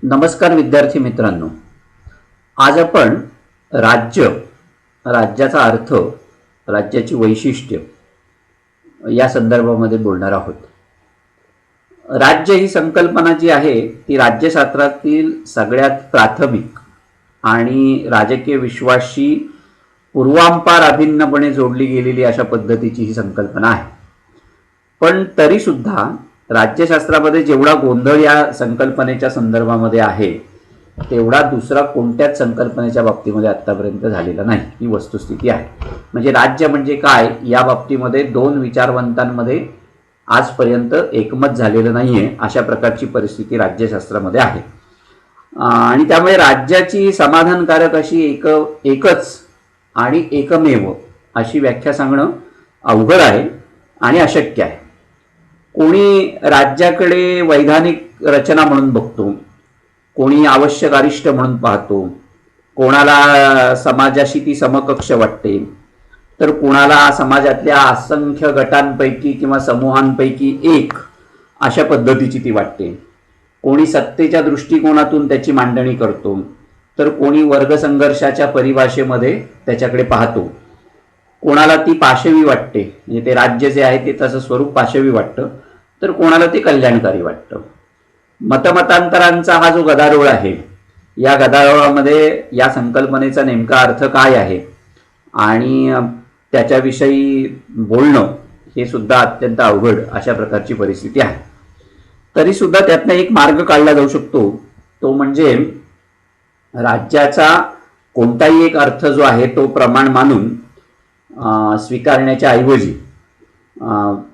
नमस्कार विद्यार्थी मित्रांनो. आज आपण राज्याचा अर्थ, राज्याची वैशिष्ट्य या संदर्भामध्ये बोलणार आहोत. राज्य ही संकल्पना जी आहे ती राज्यशास्त्रातील सगळ्यात प्राथमिक आणि राजकीय विश्वाशी पूर्वांपार अभिन्नपणे जोडली गेलेली अशा पद्धतीची ही संकल्पना आहे. पण तरी सुद्धा राज्यशास्त्रामध्ये जेवढा गोंधळ या संकल्पनेच्या संदर्भामध्ये आहे तेवढा दुसरा कोणत्याच संकल्पनेच्या बाबतीमध्ये आतापर्यंत झालेला नाही, ही वस्तुस्थिती आहे. म्हणजे राज्य म्हणजे काय या बाबतीमध्ये दोन विचारवंतांमध्ये आजपर्यंत एकमत झालेलं नाहीये, अशा प्रकारची परिस्थिती राज्यशास्त्रामध्ये आहे. आणि त्यामुळे राज्याची समाधानकारक अशी एकच आणि एकमेव अशी व्याख्या सांगणं अवघड आहे आणि अशक्य आहे. कोणी राज्याकडे वैधानिक रचना म्हणून बघतो, कोणी आवश्यक अरिष्ट म्हणून पाहतो, कोणाला समाजाशी ती समकक्ष वाटते, तर कोणाला समाजातल्या असंख्य गटांपैकी किंवा समूहांपैकी एक अशा पद्धतीची ती वाटते. कोणी सत्तेच्या दृष्टिकोनातून त्याची मांडणी करतो, तर कोणी वर्गसंघर्षाच्या परिभाषेमध्ये त्याच्याकडे पाहतो. कोणाला ती पाशवी वाटते, म्हणजे ते राज्य जे आहे ते तसं स्वरूप पाशवी वाटतं, तर कोणाला ते कल्याणकारी वाटतं. मतमतांतरांचा हा जो गदारोळ आहे, या गदारोळामध्ये या संकल्पनेचा नेमका अर्थ काय आहे आणि त्याच्याविषयी बोलणं हे सुद्धा अत्यंत अवघड अशा प्रकारची परिस्थिती आहे. तरी सुद्धा त्यातनं एक मार्ग काढला जाऊ शकतो, तो म्हणजे राज्याचा कोणताही एक अर्थ जो आहे तो प्रमाण मानून स्वीकारण्याच्या ऐवजी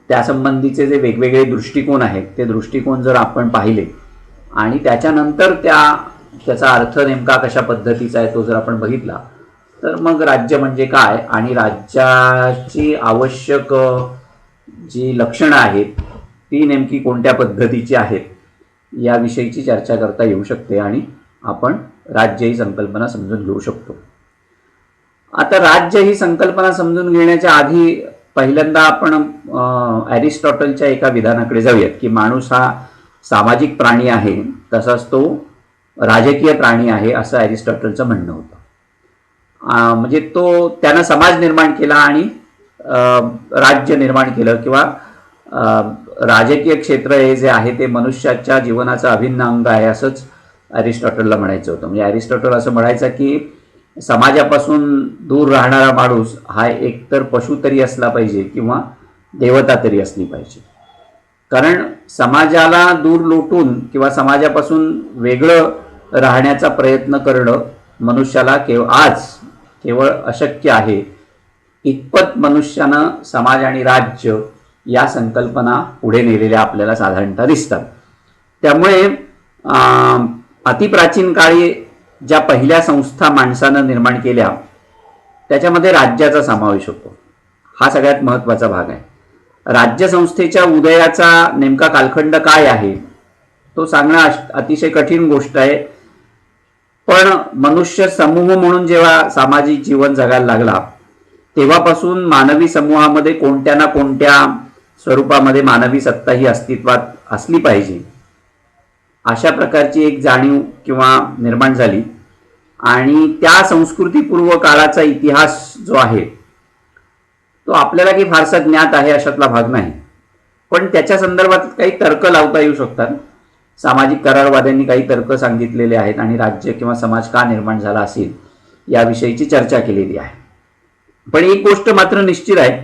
त्यासंबंधीचे जे वेगवेगळे दृष्टिकोन आहेत ते दृष्टिकोन जर आपण पाहिले आणि त्याच्यानंतर त्याचा अर्थ नेमका कशा पद्धतीचा आहे तो जर आपण बघितला, तर मग राज्य म्हणजे काय आणि राज्याची आवश्यक जी लक्षणं आहेत ती नेमकी कोणत्या पद्धतीची आहेत याविषयीची चर्चा करता येऊ शकते आणि आपण राज्य ही संकल्पना समजून घेऊ शकतो. आता राज्य ही संकल्पना समजून घेण्याच्या आधी पहिल्यांदा आपण ॲरिस्टॉटलच्या एका विधानाकडे जाऊयात की माणूस हा सामाजिक प्राणी आहे, तसाच तो राजकीय प्राणी आहे, असं ॲरिस्टॉटलचं म्हणणं होतं. म्हणजे त्यानं समाज निर्माण केला आणि राज्य निर्माण केलं किंवा राजकीय क्षेत्र हे जे आहे ते मनुष्याच्या जीवनाचं अभिन्न अंग आहे असंच ॲरिस्टॉटलला म्हणायचं होतं. म्हणजे ॲरिस्टॉटल असं म्हणायचं की समाजापासून दूर राहणारा माणूस हा एकतर पशु तरी असला पाहिजे किंवा देवता तरी असली पाहिजे. कारण समाजाला दूर लोटून किंवा समाजापासून वेगळं राहण्याचा प्रयत्न करणं मनुष्याला केवळ अशक्य आहे. इतपत मनुष्यानं समाज आणि राज्य या संकल्पना पुढे नेलेल्या आपल्याला साधारणतः दिसतात. त्यामुळे अतिप्राचीन काळी ज्या पहिल्या संस्था माणसानं निर्माण केल्या त्याच्यामध्ये राज्याचा समावेश होतो. हा सगळ्यात महत्त्वाचा भाग आहे. राज्यसंस्थेच्या उदयाचा नेमका कालखंड काय आहे तो सांगणं अतिशय कठीण गोष्ट आहे. पण मनुष्य समूह म्हणून जेव्हा सामाजिक जीवन जगायला लागला तेव्हापासून मानवी समूहामध्ये कोणत्या ना कोणत्या स्वरूपामध्ये मानवी सत्ता ही अस्तित्वात असली पाहिजे अशा प्रकारची एक जाणीव किंवा निर्माण झाली. आणि त्या संस्कृतीपूर्व काळाचा इतिहास जो आहे तो आपल्याला काही फारसा ज्ञात आहे अशातला भाग नाही, पण त्याच्या संदर्भात काही तर्क लावता येऊ शकतात. सामाजिक करारवाद्यांनी काही तर्क सांगितलेले आहेत आणि राज्य किंवा समाज का निर्माण झाला असेल याविषयीची चर्चा केलेली आहे. पण एक गोष्ट मात्र निश्चित आहे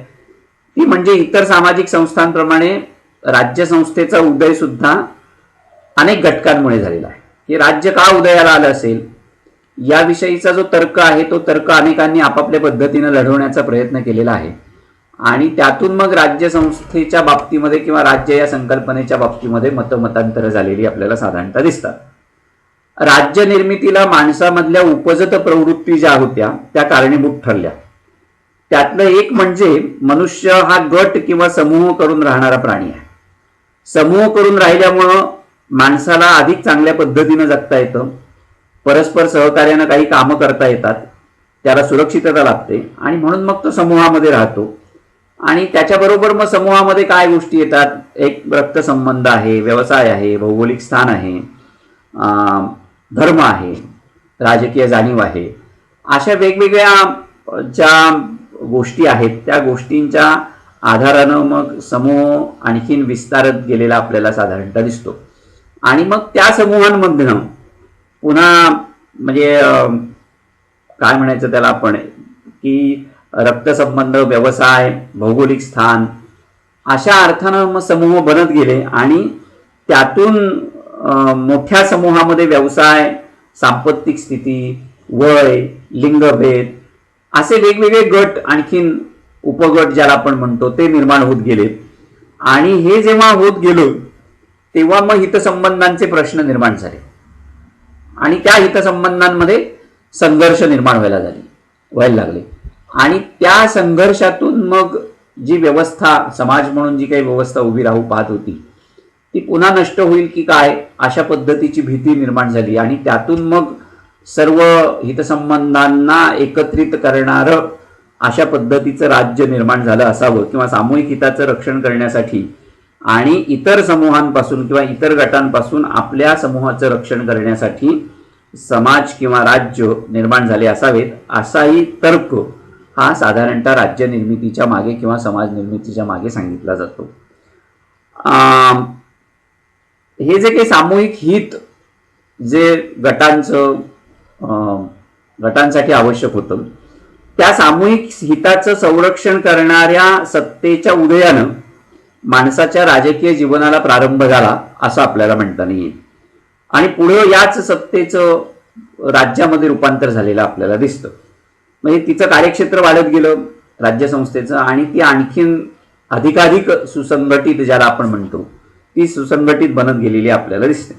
ती म्हणजे इतर सामाजिक संस्थांप्रमाणे राज्यसंस्थेचा उदय सुद्धा अनेक घटकांमुळे झालेला आहे. हे राज्य का उदयाला आलं असेल याविषयीचा जो तर्क आहे तो तर्क अनेकांनी आपापल्या पद्धतीने लढवण्याचा प्रयत्न केलेला आहे आणि त्यातून मग राज्यसंस्थेच्या बाबतीमध्ये किंवा राज्य या संकल्पनेच्या बाबतीमध्ये मतमतांतर झालेली आपल्याला साधारणतः दिसतात. राज्य निर्मितीला माणसामधल्या उपजत प्रवृत्ती ज्या होत्या त्या कारणीभूत ठरल्या. त्यातलं एक म्हणजे मनुष्य हा गट किंवा समूह करून राहणारा प्राणी आहे. समूह करून राहिल्यामुळं माणसाला अधिक चांगल्या पद्धतीनं जगता येतं, परस्पर सहकार्यानं काही कामं करता येतात, त्याला सुरक्षितता लाभते आणि म्हणून मग तो समूहामध्ये राहतो. आणि त्याच्याबरोबर मग समूहामध्ये काय गोष्टी येतात, एक रक्तसंबंध आहे, व्यवसाय आहे, भौगोलिक स्थान आहे, धर्म आहे, राजकीय जाणीव आहे, अशा वेगवेगळ्या ज्या गोष्टी आहेत त्या गोष्टींच्या आधारानं मग समूह आणखीन विस्तारत गेलेला आपल्याला साधारणतः दिसतो. आणि मग त्या समूहांमधनं पुन्हा म्हणजे काय म्हणायचं त्याला आपण की रक्तसंबंध, व्यवसाय, भौगोलिक स्थान अशा अर्थानं मग समूह बनत गेले आणि त्यातून मोठ्या समूहामध्ये व्यवसाय, सांपत्तिक स्थिती, वय, लिंगभेद असे वेगवेगळे गट आणखीन उपगट ज्याला आपण म्हणतो ते निर्माण होत गेले. आणि हे जेव्हा होत गेलो तेव्हा मग हितसंबंधांचे प्रश्न निर्माण झाले आणि त्या हितसंबंधांमध्ये संघर्ष निर्माण व्हायला लागले. आणि त्या संघर्षातून मग जी व्यवस्था, समाज म्हणून जी काही व्यवस्था उभी राहू पाहत होती ती पुन्हा नष्ट होईल की काय अशा पद्धतीची भीती निर्माण झाली. आणि त्यातून मग सर्व हितसंबंधांना एकत्रित करणारं अशा पद्धतीचं राज्य निर्माण झालं असावं किंवा सामूहिक हिताचं रक्षण करण्यासाठी आणि इतर समूहांपासून किंवा इतर गटांपासून आपल्या समूहाचं रक्षण करण्यासाठी समाज किंवा राज्य निर्माण झाले असावेत असाही तर्क हा साधारणतः राज्य निर्मितीच्या मागे किंवा समाज निर्मितीच्या मागे सांगितला जातो. हे जे काही सामूहिक हित जे गटांसाठी आवश्यक होतं त्या सामूहिक हिताचं संरक्षण करणाऱ्या सत्तेच्या उदयानं माणसाच्या राजकीय जीवनाला प्रारंभ झाला असं आपल्याला म्हणता येईल. आणि पुढे याच सत्तेचं राज्यामध्ये रूपांतर झालेलं आपल्याला दिसतं. म्हणजे तिचं कार्यक्षेत्र वाढत गेलं राज्यसंस्थेचं आणि ती आणखीन अधिकाधिक सुसंघटित ज्याला आपण म्हणतो ती सुसंघटित बनत गेलेली आपल्याला दिसते.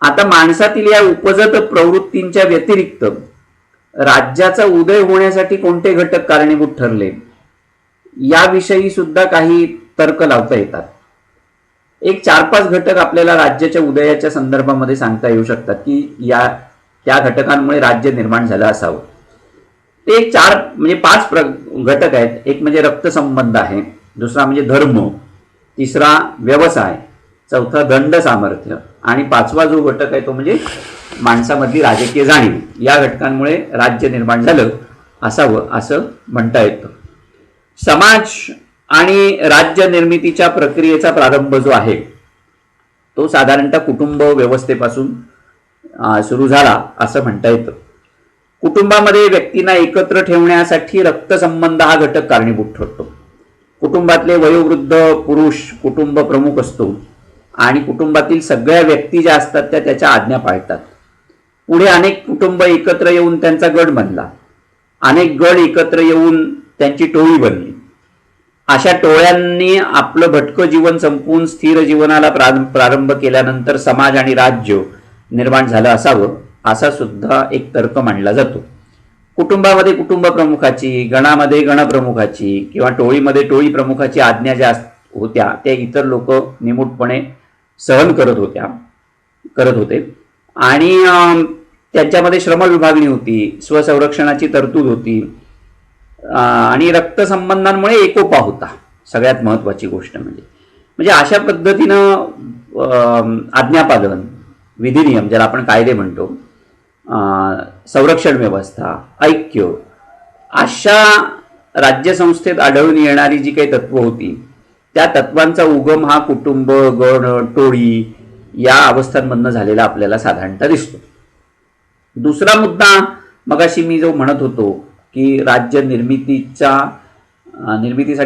आता माणसातील या उपजत प्रवृत्तींच्या व्यतिरिक्त राज्याचा उदय होण्यासाठी कोणते घटक कारणीभूत ठरले याविषयी सुद्धा काही तर्क लावता येतात. एक 4-5 घटक आपल्याला राज्याच्या उदयाच्या संदर्भामध्ये सांगता येऊ शकतात की त्या घटकांमुळे राज्य निर्माण झालं असावं. ते एक 5 घटक आहेत. एक म्हणजे रक्तसंबंध आहे, दुसरा म्हणजे धर्म, तिसरा व्यवसाय, चौथा दंड सामर्थ्य आणि 5वा जो घटक आहे तो म्हणजे माणसामधली राजकीय जाणीव. या घटकांमुळे राज्य निर्माण झालं असावं असं म्हणता येतं. समाज आणि राज्य निर्मितीच्या प्रक्रियेचा प्रारंभ जो आहे तो साधारणतः कुटुंब व्यवस्थेपासून सुरू झाला असं म्हणता येतं. कुटुंबामध्ये व्यक्तींना एकत्र ठेवण्यासाठी रक्तसंबंध हा घटक कारणीभूत ठरतो. कुटुंबातले वयोवृद्ध पुरुष कुटुंब प्रमुख असतो आणि कुटुंबातील सगळ्या व्यक्ती ज्या असतात त्या त्याच्या आज्ञा पाळतात. पुढे अनेक कुटुंब एकत्र येऊन त्यांचा गट बनला, अनेक गट एकत्र येऊन त्यांची टोळी बनली. अशा टोळ्यांनी आपलं भटकं जीवन संपवून स्थिर जीवनाला प्रारंभ केल्यानंतर समाज आणि राज्य निर्माण झालं असावं असा सुद्धा एक तर्क मांडला जातो. कुटुंबामध्ये कुटुंब प्रमुखाची, गणामध्ये गणप्रमुखाची किंवा टोळीमध्ये टोळी प्रमुखाची आज्ञा ज्या होत्या त्या इतर लोक निमूटपणे सहन करत होते आणि त्यांच्यामध्ये श्रम विभागणी होती, स्वसंरक्षणाची तरतूद होती आणि रक्तसंबंधांमुळे एकोपा होता. सगळ्यात महत्वाची गोष्ट म्हणजे अशा पद्धतीनं आज्ञापालन, विधिनियम ज्याला आपण कायदे म्हणतो, संरक्षण व्यवस्था, ऐक्य अशा राज्यसंस्थेत आढळून येणारी जी काही तत्व होती त्या तत्वांचा उगम हा कुटुंब, गण, टोळी या अवस्थांमधनं झालेला आपल्याला साधारणतः दिसतो. दुसरा मुद्दा मगाशी मी जो म्हणत होतो की राज्य निर्मितीसाठी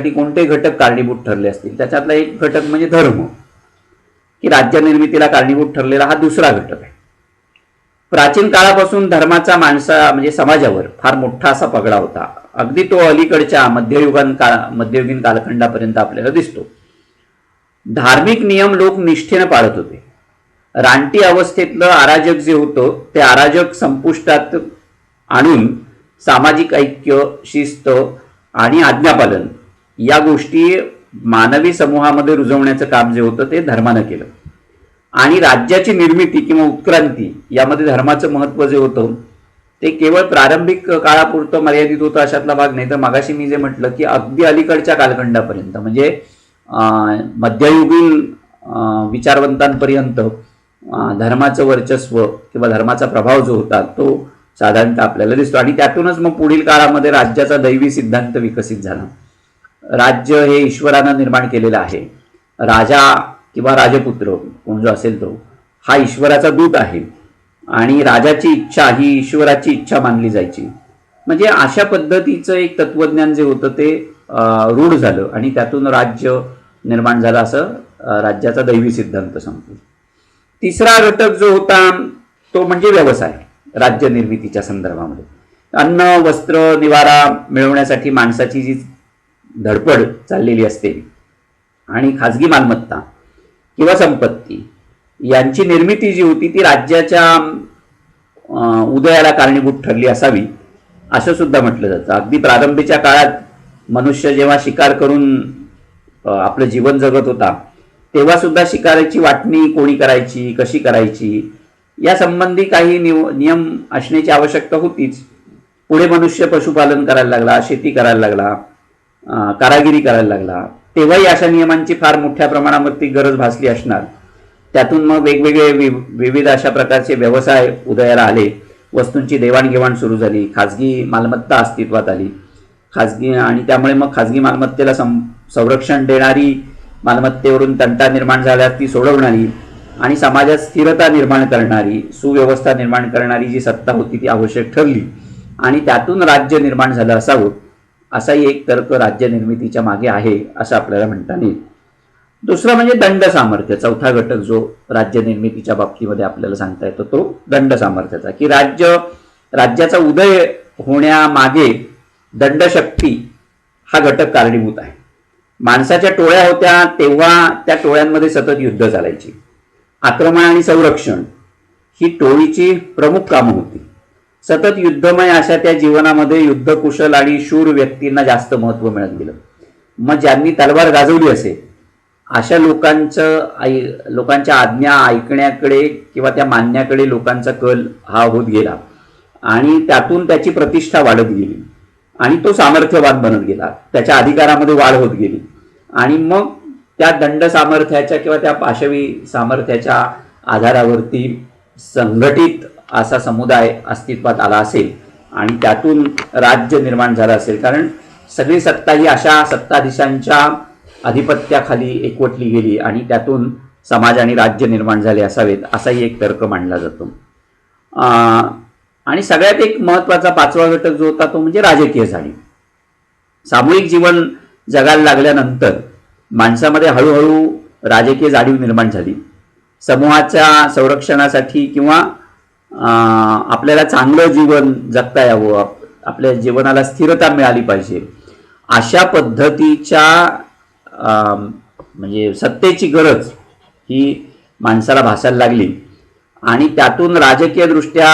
कोणते घटक कारणीभूत ठरले असतील त्याच्यातला एक घटक म्हणजे धर्म, की राज्य निर्मितीला कारणीभूत ठरलेला हा दुसरा घटक आहे. प्राचीन काळापासून धर्माचा म्हणजे समाजावर फार मोठा असा पगडा होता. अगदी तो अलीकडच्या मध्ययुगीन कालखंडापर्यंत आपल्याला दिसतो. धार्मिक नियम लोक निष्ठेनं पाळत होते. रानटी अवस्थेतलं अराजक जे होतं ते अराजक संपुष्टात आणून सामाजिक ऐक्य, शिस्त आणि आज्ञापालन या गोष्टी मानवी समूहामध्ये रुजवण्याचं काम जे होतं ते धर्मानं केलं. आणि राज्याची निर्मिती किंवा उत्क्रांती यामध्ये धर्माचं महत्व जे होतं ते केवळ प्रारंभिक काळापुरतं मर्यादित होतं अशातला भाग नाही, तर मागाशी मी जे म्हटलं की अगदी अलीकडच्या कालखंडापर्यंत म्हणजे मध्ययुगीन विचारवंतांपर्यंत धर्माचं वर्चस्व किंवा धर्माचा प्रभाव जो होता तो साधारणतः आपल्याला दिसतो. आणि त्यातूनच मग पुढील काळामध्ये राज्याचा दैवी सिद्धांत विकसित झाला. राज्य हे ईश्वरानं निर्माण केलेलं आहे. राजा किंवा राजपुत्र कोण जो असेल तो हा ईश्वराचा दूत आहे आणि राजाची इच्छा ही ईश्वराची इच्छा मानली जायची. म्हणजे अशा पद्धतीचं एक तत्वज्ञान जे होतं ते रूढ झालं आणि त्यातून राज्य निर्माण झालं असं राज्याचा दैवी सिद्धांत सांगतो. तिसरा घटक जो होता तो म्हणजे व्यवसाय. राज्य निर्मितीच्या संदर्भामध्ये अन्न वस्त्र निवारा मिळवण्यासाठी माणसाची जी धडपड चाललेली असते आणि खाजगी मालमत्ता किंवा संपत्ती यांची निर्मिती जी होती ती राज्याच्या उदयाला कारणीभूत ठरली असावी असं सुद्धा म्हटलं जातं. अगदी प्रारंभीच्या काळात मनुष्य जेव्हा शिकार करून आपलं जीवन जगत होता तेव्हा सुद्धा शिकाराची वाटणी कोणी करायची, कशी करायची या संबंधी काही नियम असण्याची आवश्यकता होतीच. पुढे मनुष्य पशुपालन करायला लागला, शेती करायला लागला, कारागिरी करायला लागला, तेव्हाही अशा नियमांची फार मोठ्या प्रमाणावरती गरज भासली असणार. त्यातून मग वेगवेगळे विविध अशा प्रकारचे व्यवसाय उदयाला आले, वस्तूंची देवाणघेवाण सुरू झाली, खाजगी मालमत्ता अस्तित्वात आली, आणि त्यामुळे मग खाजगी मालमत्तेला संरक्षण देणारी, मालमत्तेवरून तंटा निर्माण झाल्यास ती सोडवणारी आणि समाजात स्थिरता निर्माण करणारी, सुव्यवस्था निर्माण करणारी जी सत्ता होती ती आवश्यक ठरली आणि त्यातून राज्य निर्माण झालं असावं असाही एक तर्क राज्य निर्मितीच्या मागे आहे असं आपल्याला म्हणता येईल. दुसरा म्हणजे दंड सामर्थ्य. चौथा घटक जो राज्य निर्मितीच्या बाबतीमध्ये आपल्याला सांगता येतो तो दंड सामर्थ्याचा, की राज्याचा उदय होण्यामागे दंडशक्ती हा घटक कारणीभूत आहे. माणसाच्या टोळ्या होत्या तेव्हा त्या टोळ्यांमध्ये सतत युद्ध चालायची. आक्रमण आणि संरक्षण ही टोळीची प्रमुख कामं होती. सतत युद्धमय अशा त्या जीवनामध्ये युद्धकुशल आणि शूर व्यक्तींना जास्त महत्व मिळत गेलं. मग ज्यांनी तलवार गाजवली असेल अशा लोकांच्या आज्ञा ऐकण्याकडे किंवा त्या मानण्याकडे लोकांचा कल हा होत गेला आणि त्यातून त्याची प्रतिष्ठा वाढत गेली आणि तो सामर्थ्यवान बनत गेला, त्याच्या अधिकारामध्ये वाढ होत गेली आणि मग त्या दंड सामर्थ्याच्या किंवा त्या पाशवी सामर्थ्याच्या आधारावरती संघटित असा समुदाय अस्तित्वात आला असेल आणि त्यातून राज्य निर्माण झालं असेल. कारण सगळी सत्ता ही अशा सत्ताधीशांच्या अधिपत्याखाली एकवटली गेली आणि त्यातून समाज आणि राज्य निर्माण झाले असावेत असाही एक तर्क मांडला जातो. आणि सगळ्यात एक महत्त्वाचा पाचवा घटक जो होता तो म्हणजे राजकीय जाणीव. सामूहिक जीवन जगायला लागल्यानंतर माणसामध्ये हळूहळू राजकीय जाणीव निर्माण झाली. समूहाच्या संरक्षणासाठी किंवा आपल्याला चांगलं जीवन जगता यावं, आपल्या जीवनाला स्थिरता मिळाली पाहिजे अशा पद्धतीच्या म्हणजे सत्तेची गरज ही माणसाला भासायला लागली आणि त्यातून राजकीय दृष्ट्या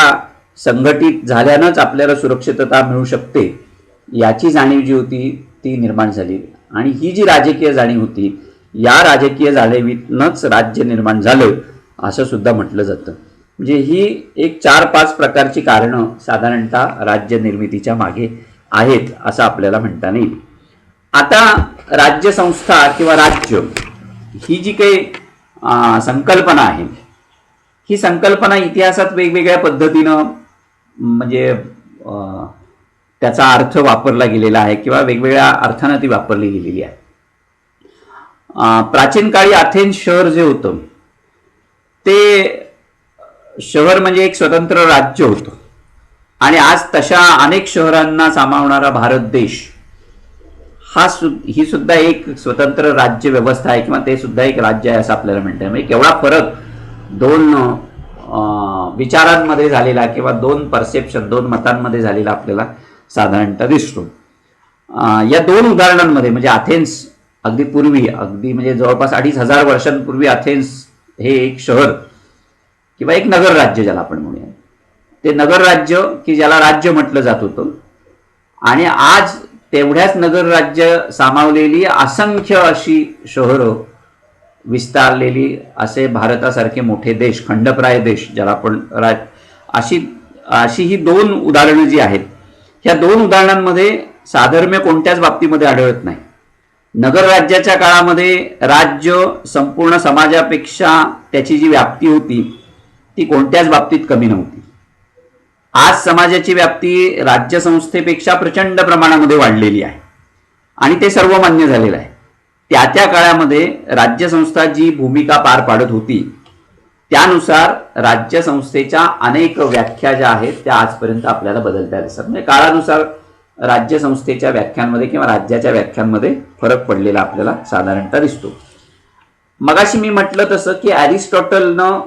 संघटित झाल्यानंच आपल्याला सुरक्षितता मिळू शकते याची जाणीव जी होती ती निर्माण झाली. आणि ही जी राजकीय जाणीव होती या राजकीय जाणीवीतनंच राज्य निर्माण झालं असं सुद्धा म्हटलं जातं. म्हणजे ही एक 4-5 प्रकारची कारणं साधारणतः राज्य निर्मितीच्या मागे आहेत असं आपल्याला म्हणता येईल. आता राज्यसंस्था किंवा राज्य ही जी काही संकल्पना आहे ही संकल्पना इतिहासात वेगवेगळ्या पद्धतीनं म्हणजे त्याचा अर्थ वापरला गेलेला आहे किंवा वेगवेगळ्या अर्थानं ती वापरली गेलेली आहे. प्राचीन काळी अथेन्स शहर जे होतं ते शहर म्हणजे एक स्वतंत्र राज्य होतं आणि आज तशा अनेक शहरांना सामावणारा भारत देश ही सुद्धा एक स्वतंत्र राज्य व्यवस्था आहे किंवा ते सुद्धा एक राज्य आहे असं आपल्याला म्हणता येईल. म्हणजे केवढा फरक दोन विचारांमध्ये झालेला किंवा दोन मतांमध्ये झालेला आपल्याला साधारणतः दिसतो. या 2 उदाहरणांमध्ये म्हणजे अथेन्स अगदी म्हणजे जवळपास 2500 वर्षांपूर्वी अथेन्स हे एक शहर किंवा एक नगर राज्य ज्याला आपण म्हणूया ते नगर राज्य की ज्याला राज्य म्हटलं जात होतं आणि आज तेवढ्याच नगर राज्य सामावलेली असंख्य अशी शहरं विस्तारलेली असे भारतासारखे मोठे देश, खंडप्राय देश ज्याला आपण अशी ही 2 उदाहरणं जी आहेत ह्या 2 उदाहरणांमध्ये साधर्म्य कोणत्याच बाबतीमध्ये आढळत नाही. नगर राज्याच्या काळामध्ये राज्य संपूर्ण समाजापेक्षा त्याची जी व्याप्ती होती ती कोणत्याच बाबतीत कमी नव्हती. आज समाजाची व्याप्ती राज्यसंस्थेपेक्षा प्रचंड प्रमाणामध्ये वाढलेली आहे आणि ते सर्व मान्य झालेलं आहे. त्या त्या काळामध्ये राज्यसंस्था जी भूमिका पार पाडत होती त्यानुसार राज्यसंस्थेच्या अनेक व्याख्या ज्या आहेत त्या आजपर्यंत आपल्याला बदलत्या दिसतात. म्हणजे काळानुसार राज्यसंस्थेच्या व्याख्यांमध्ये किंवा राज्याच्या व्याख्यांमध्ये फरक पडलेला आपल्याला साधारणतः दिसतो. मगाशी मी म्हटलं तसं की अरिस्टॉटलनं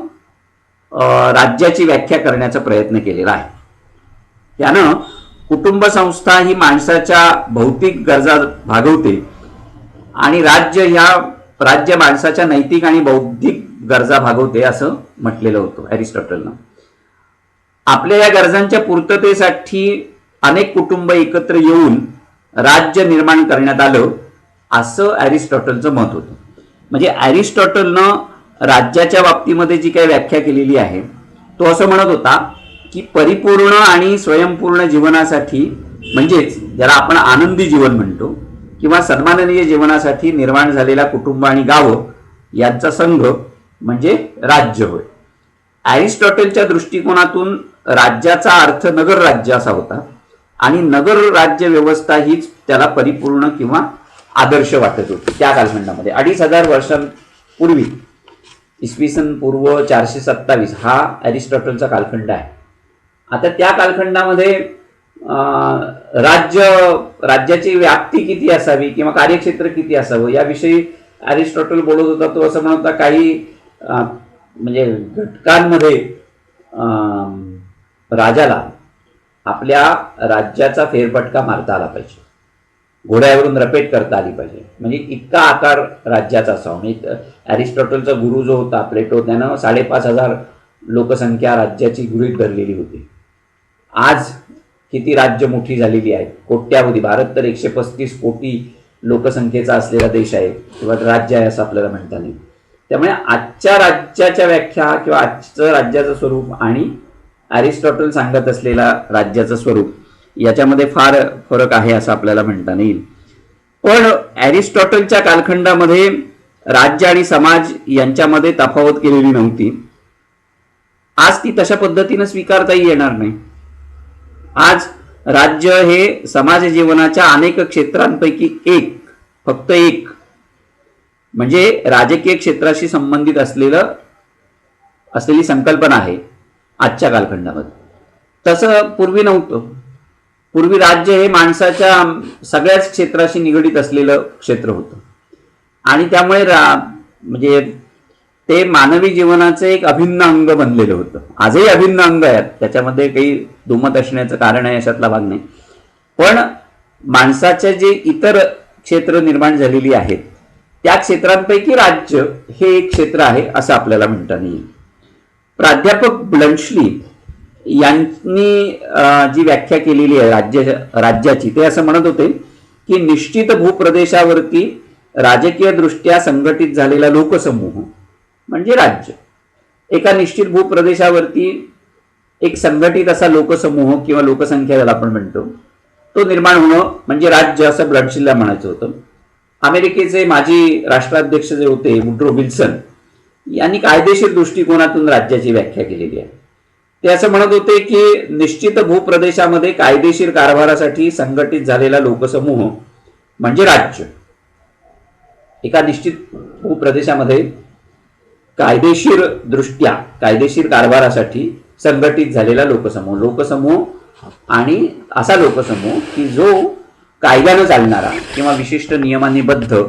राज्याची व्याख्या करण्याचा प्रयत्न केलेला आहे. त्यानं कुटुंब संस्था ही माणसाच्या भौतिक गरजा भागवते आणि राज्य माणसाच्या नैतिक आणि बौद्धिक गरजा भागवते असं म्हटलेलं होतं अरिस्टॉटलनं. आपल्या या गरजांच्या पूर्ततेसाठी अनेक कुटुंब एकत्र येऊन राज्य निर्माण करण्यात आलं असं अरिस्टॉटलचं मत होतं. म्हणजे अरिस्टॉटलनं राज्याच्या बाबतीमध्ये जी काही व्याख्या केलेली आहे तो असं म्हणत होता की परिपूर्ण आणि स्वयंपूर्ण जीवनासाठी म्हणजेच ज्याला आपण आनंदी जीवन म्हणतो किंवा सन्माननीय जीवनासाठी निर्माण झालेला कुटुंब आणि गावं यांचा संघ म्हणजे राज्य होय. अरिस्टॉटलच्या दृष्टिकोनातून राज्याचा अर्थ नगर राज्य असा होता आणि नगर राज्य व्यवस्था हीच त्याला परिपूर्ण किंवा आदर्श वाटत होती त्या कालखंडामध्ये. 2500 वर्षांपूर्वी इसवी सन पूर्व 427 हा अरिस्टॉटलचा कालखंड आहे. आता त्या कालखंडामध्ये राज्याची व्याप्ती किती असावी किंवा कार्यक्षेत्र किती असावं याविषयी अरिस्टॉटल बोलत होता. तो असं म्हणत होता काही म्हणजे घटकांमध्ये राजाला आपल्या राज्याचा फेरफटका मारता आला पाहिजे, घोड्यावरून रपेट करता आली पाहिजे, म्हणजे इतका आकार राज्याचा असावा. म्हणजे अरिस्टॉटलचा गुरु जो होता प्लेटो त्यानं 5,500 लोकसंख्या राज्याची गृहीत धरलेली होती. आज किती राज्य मोठी झालेली आहेत, कोट्यावधी. भारत तर 135 कोटी लोकसंख्येचा असलेला देश आहे किंवा राज्य आहे असं आपल्याला म्हणता येईल. त्यामुळे आजच्या राज्याच्या व्याख्या किंवा आजचं राज्याचं स्वरूप आणि अरिस्टॉटल सांगत असलेला राज्याचं स्वरूप याच्यामध्ये फार फरक आहे असं आपल्याला म्हणता येईल. पण अरिस्टॉटलच्या कालखंडामध्ये राज्य आणि समाज यांच्यामध्ये तफावत केलेली नव्हती. आज ती तशा पद्धतीनं स्वीकारताही येणार नाही. आज राज्य हे समाज जीवनाच्या अनेक क्षेत्रांपैकी फक्त एक म्हणजे राजकीय क्षेत्राशी संबंधित असलेली संकल्पना आहे आजच्या कालखंडामध्ये. तसं पूर्वी नव्हतं. पूर्वी राज्य हे माणसाच्या सगळ्याच क्षेत्राशी निगडीत असलेलं क्षेत्र होतं आणि त्यामुळे म्हणजे ते मानवी जीवनाचं एक अभिन्न अंग बनलेलं होतं. आजही अभिन्न अंग आहेत, त्याच्यामध्ये काही दुमत असण्याचं कारण आहे अशातला भाग नाही. पण माणसाचे जे इतर क्षेत्र निर्माण झालेली आहेत त्या क्षेत्रांपैकी राज्य हे एक क्षेत्र आहे असं आपल्याला म्हणता येईल. प्राध्यापक ब्लंशली यांनी जी व्याख्या केलेली आहे राज्याची ते असं म्हणत होते की निश्चित भूप्रदेशावरती राजकीय दृष्ट्या संघटित झालेला लोकसमूह म्हणजे राज्य. एका निश्चित भूप्रदेशावरती एक संघटित असा लोकसमूह किंवा लोकसंख्या ज्याला आपण म्हणतो तो निर्माण होणं म्हणजे राज्य असं ब्लंशलीला म्हणायचं होतं. अमेरिकेचे माजी राष्ट्राध्यक्ष जे होते वुड्रो विल्सन यांनी कायदेशीर दृष्टिकोनातून राज्याची व्याख्या केलेली आहे. ते असं म्हणत होते की निश्चित भूप्रदेशामध्ये कायदेशीर कारभारासाठी संघटित झालेला लोकसमूह म्हणजे राज्य. एका निश्चित भूप्रदेशामध्ये कायदेशीर कारभारासाठी संघटित झालेला लोकसमूह आणि असा लोकसमूह की जो कायद्यानं चालणारा किंवा विशिष्ट नियमांनीबद्ध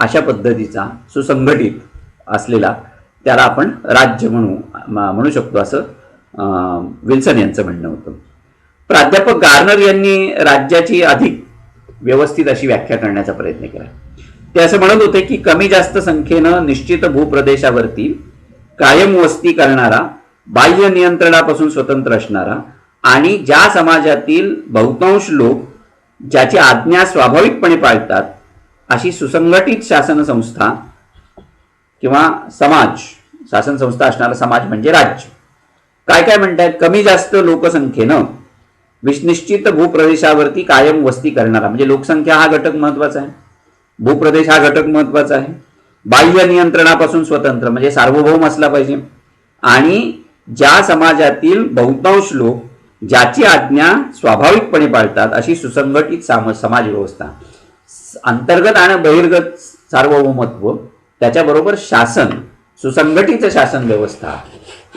अशा पद्धतीचा सुसंघटित असलेला त्याला आपण राज्य म्हणू शकतो असं विल्सन यांचं म्हणणं होतं. प्राध्यापक गार्नर यांनी राज्याची अधिक व्यवस्थित अशी व्याख्या करण्याचा प्रयत्न केला. ते असं म्हणत होते की कमी जास्त संख्येनं निश्चित भूप्रदेशावरती कायम वस्ती करणारा, बाह्य नियंत्रणापासून स्वतंत्र असणारा आणि ज्या समाजातील बहुतांश लोक ज्याची आज्ञा स्वाभाविकपणे पाळतात अशी सुसंघटित शासन संस्था किंवा शासन संस्था असणारा समाज म्हणजे राज्य. काय काय म्हणतात? कमी जास्त लोकसंख्येनं निश्चित भूप्रदेशावरती कायम वस्ती करणारा म्हणजे लोकसंख्या हा घटक महत्वाचा आहे, भूप्रदेश हा घटक महत्वाचा आहे, बाह्य नियंत्रणापासून स्वतंत्र म्हणजे सार्वभौम असला पाहिजे आणि ज्या समाजातील बहुतांश लोक ज्याची आज्ञा स्वाभाविकपणे पाळतात अशी सुसंघटित समाज व्यवस्था, अंतर्गत आणि बहिर्गत सार्वभौमत्व, त्याच्याबरोबर शासन, सुसंघटित शासन व्यवस्था,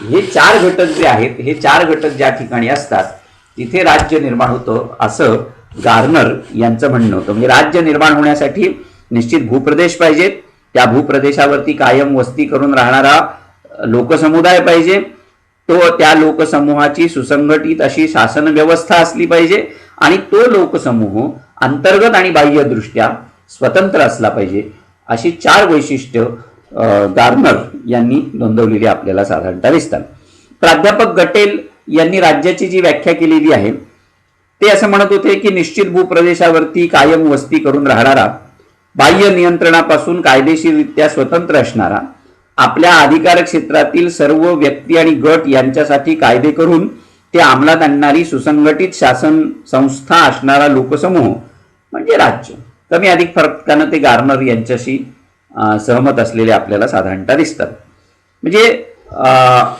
हे चार घटक जे आहेत, हे चार घटक ज्या ठिकाणी असतात तिथे राज्य निर्माण होतं असं गार्नर यांचं म्हणणं होतं. म्हणजे राज्य निर्माण होण्यासाठी निश्चित भूप्रदेश पाहिजेत, त्या भूप्रदेशावरती कायम वस्ती करून राहणारा लोकसमुदाय पाहिजे, तो त्या लोकसमूहाची सुसंघटित अशी शासन व्यवस्था असली पाहिजे आणि तो लोकसमूह अंतर्गत आणि बाह्यदृष्ट्या स्वतंत्र असला पाहिजे. अशी चार वैशिष्ट्य गार्नर यांनी नोंदवलेली आपल्याला साधारणतः दिसतात. प्राध्यापक गटेल यांनी राज्याची जी व्याख्या केलेली आहे ते असं म्हणत होते की निश्चित भूप्रदेशावरती कायम वस्ती करून राहणारा, बाह्य नियंत्रणापासून कायदेशीररित्या स्वतंत्र असणारा, आपल्या अधिकार क्षेत्रातील सर्व व्यक्ती आणि गट यांच्यासाठी कायदे करून ते अंमलात आणणारी सुसंघटित शासन संस्था असणारा लोकसमूह म्हणजे राज्य. कमी अधिक फरकानं ते गार्नर यांच्याशी सहमत असलेले आपल्याला साधारणतः दिसतात. म्हणजे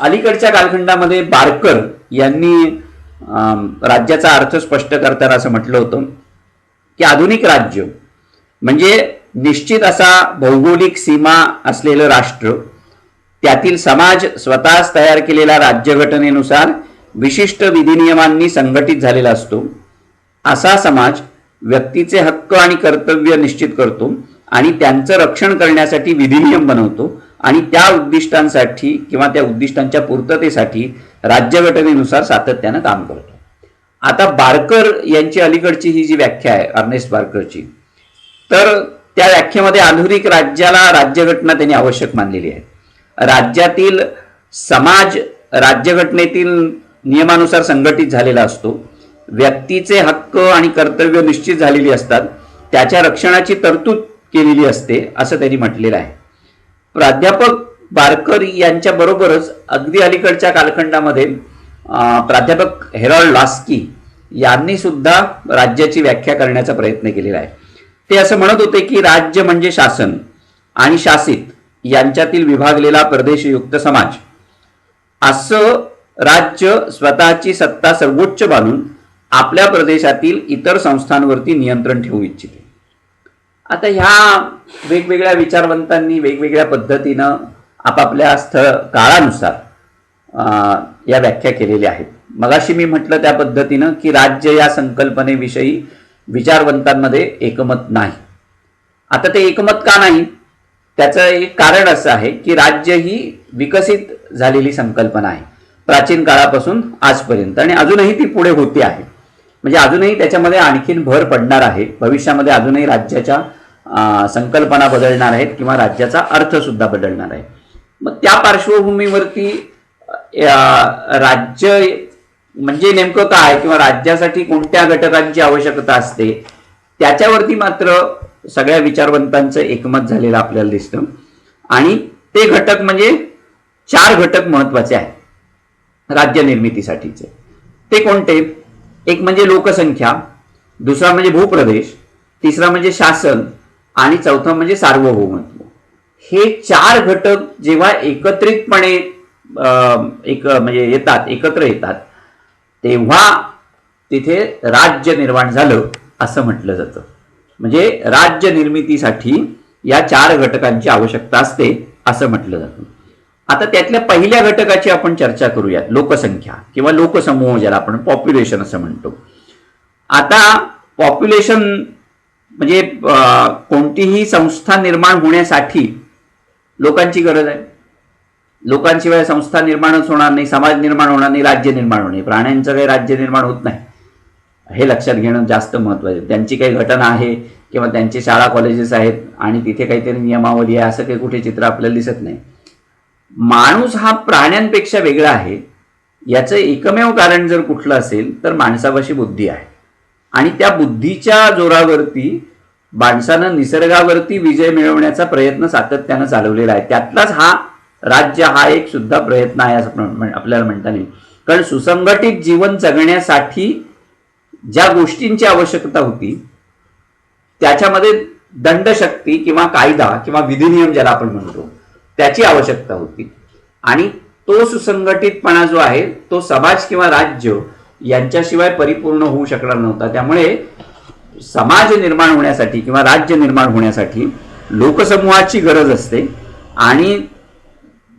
अलीकडच्या कालखंडामध्ये बारकर यांनी राज्याचा अर्थ स्पष्ट करताना असं म्हटलं होतं की आधुनिक राज्य म्हणजे निश्चित असा भौगोलिक सीमा असलेलं राष्ट्र, त्यातील समाज स्वतःच तयार केलेल्या राज्यघटनेनुसार विशिष्ट विधिनियमांनी संघटित झालेला असतो. असा समाज व्यक्तीचे हक्क आणि कर्तव्य निश्चित करतो आणि त्यांचं रक्षण करण्यासाठी विधिनियम बनवतो आणि त्या उद्दिष्टांसाठी किंवा त्या उद्दिष्टांच्या पूर्ततेसाठी राज्यघटनेनुसार सातत्यानं काम करतो. आता बारकर यांची अलीकडची ही जी व्याख्या आहे अर्नेस्ट बारकरची, तर त्या व्याख्येमध्ये आधुनिक राज्याला राज्यघटना त्यांनी आवश्यक मानलेली आहे. राज्यातील समाज राज्यघटनेतील नियमानुसार संघटित झालेला असतो, व्यक्तीचे हक्क आणि कर्तव्य निश्चित झालेली असतात, त्याच्या रक्षणाची तरतूद केलेली असते असं त्यांनी म्हटलेलं आहे. प्राध्यापक बारकर यांच्या बरोबरच अगदी अलीकडच्या कालखंडामध्ये प्राध्यापक हेरॉल्ड लास्की यांनी सुद्धा राज्याची व्याख्या करण्याचा प्रयत्न केलेला आहे. ते असं म्हणत होते की राज्य म्हणजे शासन आणि शासित यांच्यातील विभागलेला प्रदेशयुक्त समाज. असं राज्य स्वतःची सत्ता सर्वोच्च मानून आपल्या प्रदेशातील इतर संस्थांवरती नियंत्रण ठेवू इच्छिते. आता ह्या वेगवेगळ्या विचारवंतांनी वेगवेगळ्या पद्धतीनं आपापल्या काळानुसार या व्याख्या केलेल्या आहेत. मगाशी मी म्हटलं त्या पद्धतीनं की राज्य या संकल्पनेविषयी विचारवंतांमध्ये एकमत नाही. आता ते एकमत का नाही, त्याचं एक कारण असं आहे की राज्य ही विकसित झालेली संकल्पना आहे प्राचीन काळापासून आजपर्यंत आणि अजूनही ती पुढे होते आहे. म्हणजे अजूनही त्याच्यामध्ये आणखीन भर पडणार आहे. भविष्यामध्ये अजूनही राज्याच्या संकल्पना बदलणार आहेत किंवा राज्याचा अर्थ सुद्धा बदलणार आहे. मग त्या पार्श्वभूमीवरती राज्य म्हणजे नेमकं काय किंवा राज्यासाठी कोणत्या घटकांची आवश्यकता असते त्याच्यावरती मात्र सगळ्या विचारवंतांचं एकमत झालेलं आपल्याला दिसतं. आणि ते घटक म्हणजे चार घटक महत्वाचे आहेत राज्य निर्मितीसाठीचे. ते कोणते? एक म्हणजे लोकसंख्या, दुसरा म्हणजे भूप्रदेश, तिसरा म्हणजे शासन आणि चौथं म्हणजे सार्वभौमत्व. हे चार घटक जेव्हा एकत्रितपणे एकत्र येतात तेव्हा तिथे राज्य निर्माण झालं असं म्हटलं जातं. म्हणजे राज्य निर्मितीसाठी या चार घटकांची आवश्यकता असते असं म्हटलं जातं. आता त्यातल्या पहिल्या घटकाची आपण चर्चा करूयात, लोकसंख्या किंवा लोकसमूह ज्याला आपण पॉप्युलेशन असं म्हणतो. आता पॉप्युलेशन म्हणजे कोणतीही संस्था निर्माण होण्यासाठी लोकांची गरज आहे. लोकांशिवाय संस्था निर्माणच होणार नाही, समाज निर्माण होणार नाही, राज्य निर्माण होणार नाही. प्राण्यांचं काही राज्य निर्माण होत नाही हे लक्षात घेणं जास्त महत्त्वाचं आहे. त्यांची काही घटना आहे किंवा त्यांची शाळा कॉलेजेस आहेत आणि तिथे काहीतरी नियमावली आहे असं काही कुठे चित्र आपल्याला दिसत नाही. माणूस हा प्राण्यांपेक्षा वेगळा आहे याचं एकमेव कारण जर कुठलं असेल तर माणसापाशी बुद्धी आहे आणि त्या बुद्धीच्या जोरावरती माणसानं निसर्गावरती विजय मिळवण्याचा प्रयत्न सातत्यानं चालवलेला आहे. त्यातलाच हा राज्य हा एक सुद्धा प्रयत्न आहे असं आपल्याला म्हणता येईल. कारण सुसंघटित जीवन जगण्यासाठी ज्या गोष्टींची आवश्यकता होती त्याच्यामध्ये दंडशक्ती किंवा कायदा किंवा विधिनियम ज्याला आपण म्हणतो त्याची आवश्यकता होती आणि तो सुसंघटितपणा जो आहे तो समाज किंवा राज्य यांच्याशिवाय परिपूर्ण होऊ शकणार नव्हता. त्यामुळे समाज निर्माण होण्यासाठी किंवा राज्य निर्माण होण्यासाठी लोकसमूहाची गरज असते. आणि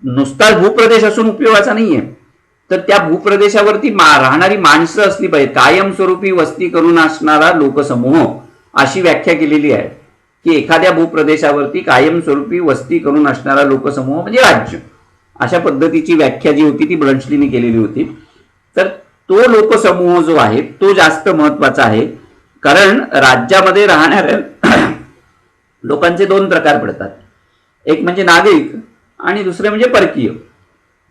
नुसता भूप्रदेश असून उपयोगाचा नाहीये, तर त्या भूप्रदेशावरती राहणारी माणसं असली पाहिजे. कायमस्वरूपी वस्ती करून असणारा लोकसमूह अशी व्याख्या केलेली आहे की एखाद्या भूप्रदेशावरती कायमस्वरूपी वस्ती करून असणारा लोकसमूह म्हणजे राज्य, अशा पद्धतीची व्याख्या जी होती ती ब्रंचलीने केलेली होती. तर तो लोकसमूह जो आहे तो जास्त महत्वाचा आहे. कारण राज्यामध्ये राहणाऱ्या लोकांचे दोन प्रकार पडतात. एक म्हणजे नागरिक आणि दुसरे म्हणजे परकीय.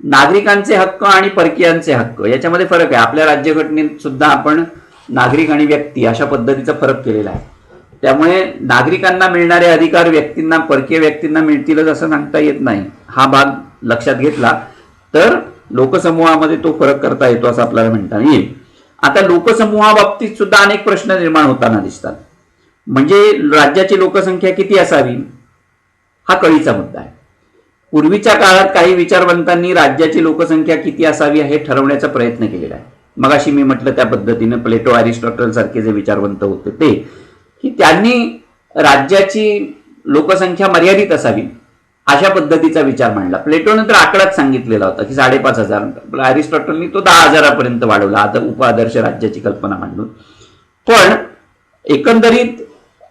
नागरिकांचे हक्क आणि परकीयांचे हक्क याच्यामध्ये फरक आहे. आपल्या राज्यघटनेत सुद्धा आपण नागरिक आणि व्यक्ती अशा पद्धतीचा फरक केलेला आहे. त्यामुळे नागरिकांना मिळणारे अधिकार व्यक्तींना, परकीय व्यक्तींना मिळतीलच असं सांगता येत नाही. हा भाग लक्षात घेतला तर लोकसमूहामध्ये तो फरक करता येतो असं आपल्याला म्हणता येईल. आता लोकसमूहाबाबतीत सुद्धा अनेक प्रश्न निर्माण होताना दिसतात. म्हणजे राज्याची लोकसंख्या किती असावी हा कळीचा मुद्दा आहे. पूर्वीच्या काळात काही विचारवंतांनी राज्याची लोकसंख्या किती असावी हे ठरवण्याचा प्रयत्न केलेला आहे. मगाशी मी म्हटलं त्या पद्धतीने प्लेटो, अरिस्टॉटल सारखे जे विचारवंत होते ते, की त्यांनी राज्याची लोकसंख्या मर्यादित असावी अशा पद्धतीचा विचार मांडला. प्लेटोने तर आकडाच सांगितलेला होता की 5,500. अरिस्टॉटलनी तो 10,000 वाढवला आता उपआदर्श राज्याची कल्पना मांडून. पण एकंदरीत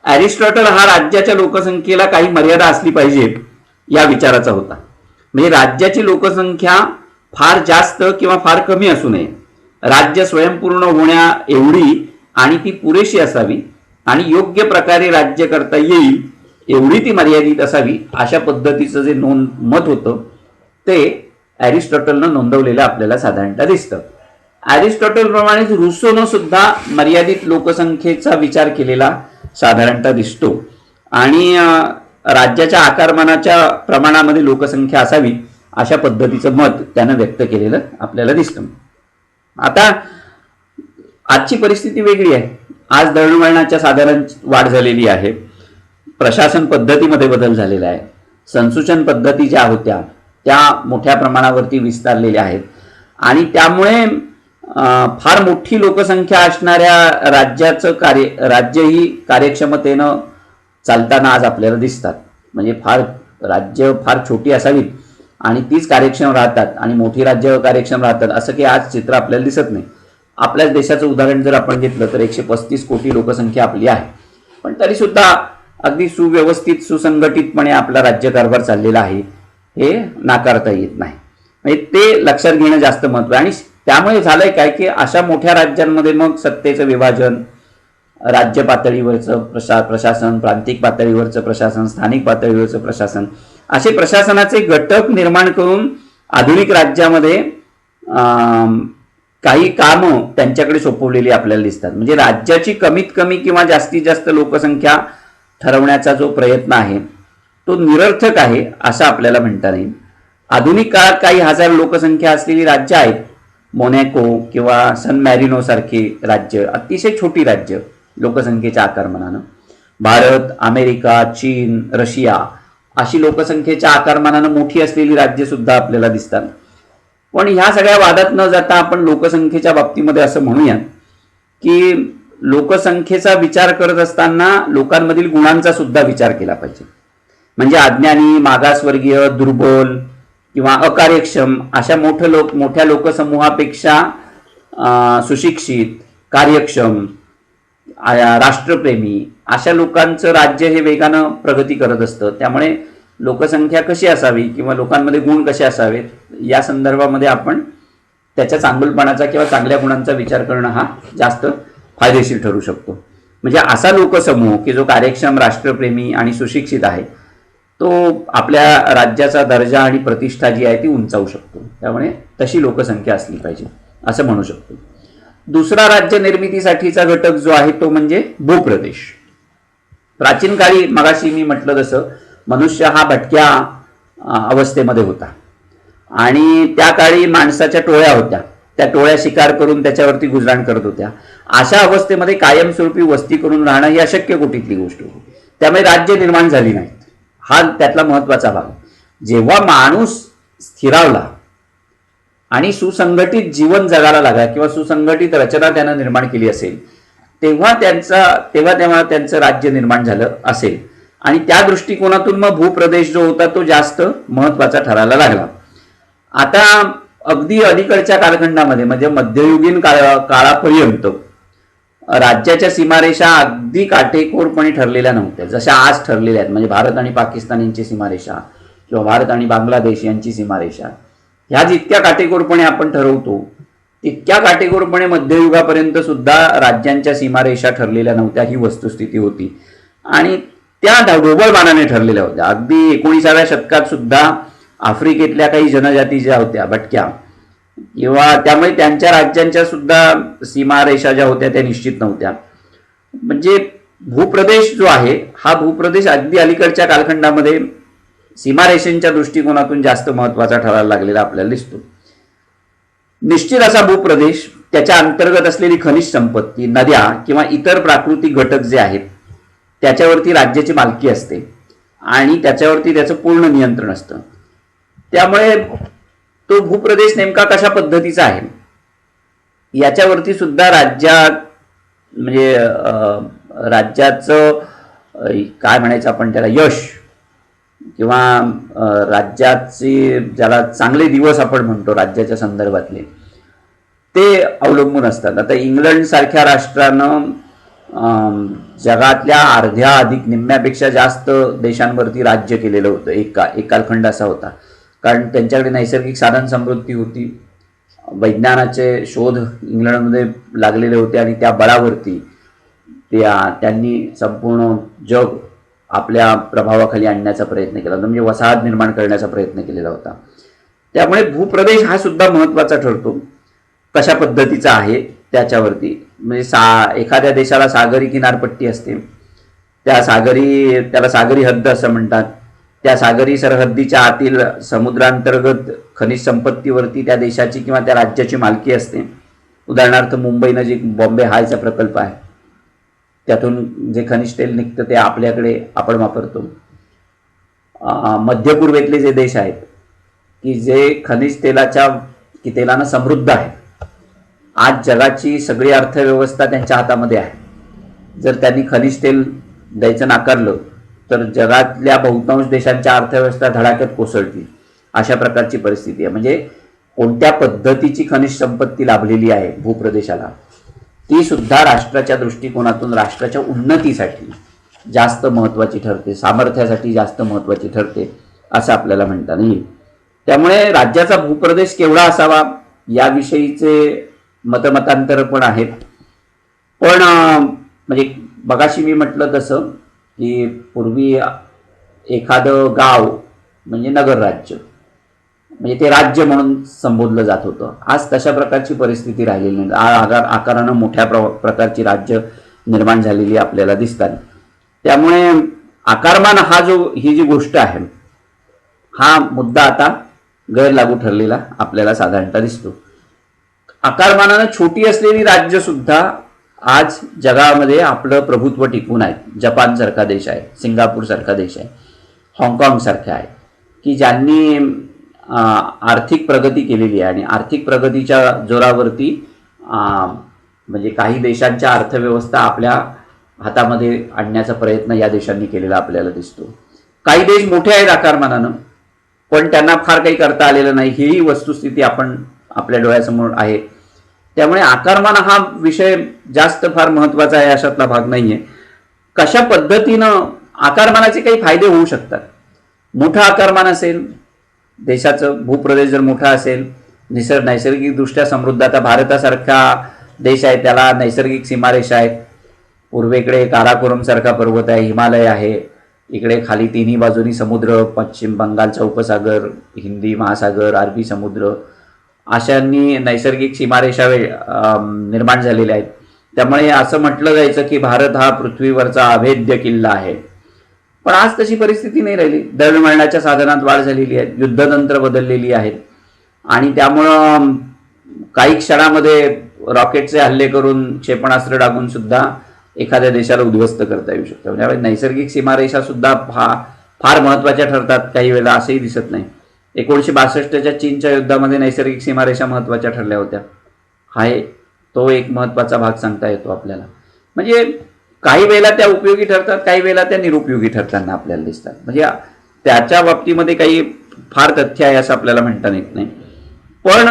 अरिस्टॉटल हा राज्याच्या लोकसंख्येला काही मर्यादा असली पाहिजे या विचाराचा होता. म्हणजे राज्याची लोकसंख्या फार जास्त किंवा फार कमी असू नये, राज्य स्वयंपूर्ण होण्या एवढी आणि ती पुरेशी असावी आणि योग्य प्रकारे राज्य करता येईल एवढी ती मर्यादित असावी अशा पद्धतीचं जे मत होतं ते अरिस्टॉटलनं नोंदवलेलं आपल्याला साधारणतः दिसतं. अरिस्टॉटल प्रमाणेच रुसोनं सुद्धा मर्यादित लोकसंख्येचा विचार केलेला साधारणतः दिसतो. आणि राज्याच्या आकारमानाच्या प्रमाणामध्ये लोकसंख्या असावी अशा पद्धतीचं मत त्यानं व्यक्त केलेलं आपल्याला दिसतं. आता आजची परिस्थिती वेगळी आहे. आज दळणवळणाच्या साधारण वाढ झालेली आहे, प्रशासन पद्धतीमध्ये बदल झालेला आहे, संसूचन पद्धती ज्या होत्या त्या मोठ्या प्रमाणावरती विस्तारलेल्या आहेत आणि त्यामुळे फार मोठी लोकसंख्या असणाऱ्या राज्यही कार्यक्षमतेनं चालताना आज आपल्याला दिसतात. म्हणजे राज्य फार छोटी असावीत आणि तीच कार्यक्षम राहतात आणि मोठी राज्य कार्यक्षम राहतात असं की आज चित्र आपल्याला दिसत नाही. आपल्याच देशाचं उदाहरण जर आपण घेतलं तर 135 कोटी लोकसंख्या आपली आहे, पण तरी सुद्धा अगदी सुव्यवस्थित सुसंघटितपणे आपला राज्यकारभार चाललेला आहे हे नाकारता येत नाही. म्हणजे ते लक्षात घेणं जास्त महत्त्व आहे. आणि त्यामुळे झालंय काय की अशा मोठ्या राज्यांमध्ये मग सत्तेचं विभाजन, राज्य पातळीवरचं प्रशासन, प्रांतिक पातळीवरचं प्रशासन, स्थानिक पातळीवरचं प्रशासन असे प्रशासनाचे घटक निर्माण करून आधुनिक राज्यामध्ये काही कामं त्यांच्याकडे सोपवलेली आपल्याला दिसतात. म्हणजे राज्याची कमीत कमी किंवा जास्तीत जास्त लोकसंख्या ठरवण्याचा जो प्रयत्न आहे तो निरर्थक आहे असं आपल्याला म्हणता येईल. आधुनिक काळात काही हजार लोकसंख्या असलेली राज्य आहेत. मोनॅको किंवा सन मॅरिनो सारखी राज्य अतिशय छोटी राज्य लोकसंख्येच्या आकारमानानं. भारत, अमेरिका, चीन, रशिया अशी लोकसंख्येच्या आकारमानानं मोठी असलेली राज्य सुद्धा आपल्याला दिसतात. पण ह्या सगळ्या वादात न जाता आपण लोकसंख्येच्या बाबतीमध्ये असं म्हणूया की लोकसंख्येचा विचार करत असताना लोकांमधील गुणांचा सुद्धा विचार केला पाहिजे. म्हणजे अज्ञानी, मागासवर्गीय, दुर्बल किंवा अकार्यक्षम अशा मोठ्या लोकसमूहापेक्षा सुशिक्षित, कार्यक्षम, राष्ट्रप्रेमी अशा लोकांचं राज्य हे वेगानं प्रगती करत असतं. त्यामुळे लोकसंख्या कशी असावी किंवा लोकांमध्ये गुण कसे असावेत या संदर्भामध्ये आपण त्याच्या चांगुलपणाचा किंवा चांगल्या गुणांचा विचार करणं हा जास्त फायदेशीर ठरू शकतो. म्हणजे असा लोकसमूह की जो कार्यक्षम, राष्ट्रप्रेमी आणि सुशिक्षित आहे तो आपल्या राज्याचा दर्जा आणि प्रतिष्ठा जी आहे ती उंचावू शकतो. त्यामुळे तशी लोकसंख्या असली पाहिजे असं म्हणू शकतो. दुसरा राज्य निर्मितीसाठीचा घटक जो आहे तो म्हणजे भूप्रदेश. प्राचीन काळी मगाशी मी म्हटलं तसं मनुष्य हा भटक्या अवस्थेमध्ये होता आणि त्या काळी माणसाच्या टोळ्या होत्या. त्या टोळ्या शिकार करून त्याच्यावरती गुजराण करत होत्या. अशा अवस्थेमध्ये कायमस्वरूपी वस्ती करून राहणं ही अशक्य कोटीतली गोष्ट होती. त्यामुळे राज्य निर्माण झाली नाहीत. हा त्यातला महत्वाचा भाग. जेव्हा माणूस स्थिरावला आणि सुसंघटित जीवन जगायला लागा किंवा सुसंघटित रचना त्यानं निर्माण केली असेल, तेव्हा त्यांचं राज्य निर्माण झालं असेल. आणि त्या दृष्टिकोनातून मग भूप्रदेश जो होता तो जास्त महत्वाचा ठरायला लागला. आता अगदी अलीकडच्या कालखंडामध्ये म्हणजे मध्ययुगीन काळापर्यंत राज्याच्या सीमारेषा अगदी काटेकोरपणे ठरलेल्या नव्हत्या, जशा आज ठरलेल्या आहेत. म्हणजे भारत आणि पाकिस्तान यांची सीमारेषा किंवा भारत आणि बांगलादेश यांची सीमारेषा, ह्या जितक्या काटेकोरपणे आपण ठरवतो तितक्या काटेकोरपणे मध्ययुगापर्यंत सुद्धा राज्यांच्या सीमारेषा ठरलेल्या नव्हत्या, ही वस्तुस्थिती होती. आणि त्या ढोबळमानाने ठरलेल्या होत्या. अगदी 19व्या शतकात सुद्धा आफ्रिकेतल्या काही जनजाती ज्या होत्या भटक्या, किंवा त्यामुळे त्यांच्या राज्यांच्या सुद्धा सीमारेषा ज्या होत्या त्या निश्चित नव्हत्या. म्हणजे भूप्रदेश जो आहे हा भूप्रदेश अगदी अलीकडच्या कालखंडामध्ये सीमारेषांच्या दृष्टिकोनातून जास्त महत्वाचा ठरायला लागलेला आपल्याला दिसतो. निश्चित असा भूप्रदेश, त्याच्या अंतर्गत असलेली खनिज संपत्ती, नद्या किंवा इतर प्राकृतिक घटक जे आहेत त्याच्यावरती राज्याची मालकी असते आणि त्याच्यावरती त्याचं पूर्ण नियंत्रण असतं. त्यामुळे तो भूप्रदेश नेमका कशा पद्धतीचा आहे याच्यावरती सुद्धा म्हणजे राज्याचं काय म्हणायचं आपण त्याला, यश किंवा राज्याचे ज्याला चांगले दिवस आपण म्हणतो राज्याच्या संदर्भातले, ते अवलंबून असतात. आता इंग्लंड सारख्या राष्ट्रानं जगातल्या अर्ध्या अधिक निम्म्यापेक्षा जास्त देशांवरती राज्य केलेलं होतं. एक कालखंड असा होता, कारण त्यांच्याकडे नैसर्गिक साधन समृद्धी होती, वैज्ञानाचे शोध इंग्लंडमध्ये लागलेले होते आणि त्या बळावरती त्यांनी संपूर्ण जग आपल्या प्रभावाखाली आणण्याचा प्रयत्न केला होता, म्हणजे वसाहत निर्माण करण्याचा प्रयत्न केलेला होता. त्यामुळे भूप्रदेश हा सुद्धा महत्त्वाचा ठरतो, कशा पद्धतीचा आहे त्याच्यावरती. म्हणजे एखाद्या देशाला सागरी किनारपट्टी असते, त्याला सागरी हद्द असं म्हणतात. त्या सागरी सरहद्दीच्या आतील समुद्रांतर्गत खनिज संपत्तीवरती त्या देशाची किंवा त्या राज्याची मालकी असते. उदाहरणार्थ मुंबई नजीक बॉम्बे हायचा प्रकल्प आहे, त्यातून जे खनिज तेल निघतं ते आपल्याकडे आपण वापरतो. मध्य पूर्वेतले जे देश आहेत की जे खनिज तेलानं समृद्ध आहे, आज जगाची सगळी अर्थव्यवस्था त्यांच्या हातामध्ये आहे. जर त्यांनी खनिज तेल द्यायचं नाकारलं तर जगातल्या बहुतांश देशांच्या अर्थव्यवस्था धडाक्यात कोसळतील, अशा प्रकारची परिस्थिती आहे. म्हणजे कोणत्या पद्धतीची खनिज संपत्ती लाभलेली आहे भूप्रदेशाला, ती सुद्धा राष्ट्राच्या दृष्टिकोनातून राष्ट्राच्या उन्नतीसाठी जास्त महत्त्वाची ठरते, सामर्थ्यासाठी जास्त महत्त्वाची ठरते असं आपल्याला म्हणता येईल. त्यामुळे राज्याचा भूप्रदेश केवढा असावा याविषयीचे मतमतांतर पण आहेत. पण म्हणजे मगाशी मी म्हटलं तसं की पूर्वी एखादं गाव म्हणजे नगर राज्य, म्हणजे ते राज्य म्हणून संबोधलं जात होतं. आज तशा प्रकारची परिस्थिती राहिलेली नाही. आकारानं मोठ्या प्रकारची राज्य निर्माण झालेली आपल्याला दिसतात. त्यामुळे आकारमान ही जी गोष्ट आहे, हा मुद्दा आता गैरलागू ठरलेला आपल्याला साधारणतः दिसतो. आकारमानानं छोटी असलेली राज्य सुद्धा आज जगामध्ये आपलं प्रभुत्व टिकून आहेत. जपान सारखा देश आहे, सिंगापूर सारखा देश आहे, हाँगकाँग सारखा आहे की ज्यांनी आर्थिक प्रगती केलेली आहे. आणि आर्थिक प्रगतीच्या जोरावरती म्हणजे काही देशांच्या अर्थव्यवस्था आपल्या हातामध्ये आणण्याचा प्रयत्न या देशांनी केलेला आपल्याला दिसतो. काही देश मोठे आहेत आकारमानानं, पण त्यांना फार काही करता आलेलं नाही, ही वस्तुस्थिती आपल्या डोळ्यासमोर आहे. त्यामुळे आकारमान हा विषय जास्त फार महत्त्वाचा आहे अशातला भाग नाहीये. कशा पद्धतीनं आकारमानाचे काही फायदे होऊ शकतात. मोठं आकारमान असेल, देशाचं भूप्रदेश जर मोठा असेल, नैसर्गिकदृष्ट्या समृद्ध, आता भारतासारखा देश आहे त्याला नैसर्गिक सीमारेषा आहेत. पूर्वेकडे काराकोरम सारखा पर्वत आहे, हिमालय आहे, इकडे खाली तिन्ही बाजूनी समुद्र, पश्चिम बंगालचा उपसागर, हिंदी महासागर, अरबी समुद्र, अशांनी नैसर्गिक सीमारेषा निर्माण झालेल्या आहेत. त्यामुळे असं म्हटलं जायचं की भारत हा पृथ्वीवरचा अभेद्य किल्ला आहे. पण आज तशी परिस्थिती नाही राहिली. दळणवळणाच्या साधनात वाढ झालेली आहे, युद्धतंत्र बदललेली आहेत आणि त्यामुळं काही क्षणामध्ये रॉकेटचे हल्ले करून, क्षेपणास्त्र टाकून सुद्धा एखाद्या देशाला उद्ध्वस्त करता येऊ शकतं. त्यामुळे नैसर्गिक सीमारेषा सुद्धा फार महत्त्वाच्या ठरतात काही वेळेला, असंही दिसत नाही. 1962च्या चीनच्या युद्धामध्ये नैसर्गिक सीमारेषा महत्त्वाच्या ठरल्या होत्या. हाय तो एक महत्त्वाचा भाग सांगता येतो आपल्याला. म्हणजे काही वेळेला त्या उपयोगी ठरतात, काही वेळेला त्या निरुपयोगी ठरताना आपल्याला दिसतात. म्हणजे त्याच्या बाबतीमध्ये काही फार तथ्य आहे असं आपल्याला म्हणता येत नाही. पण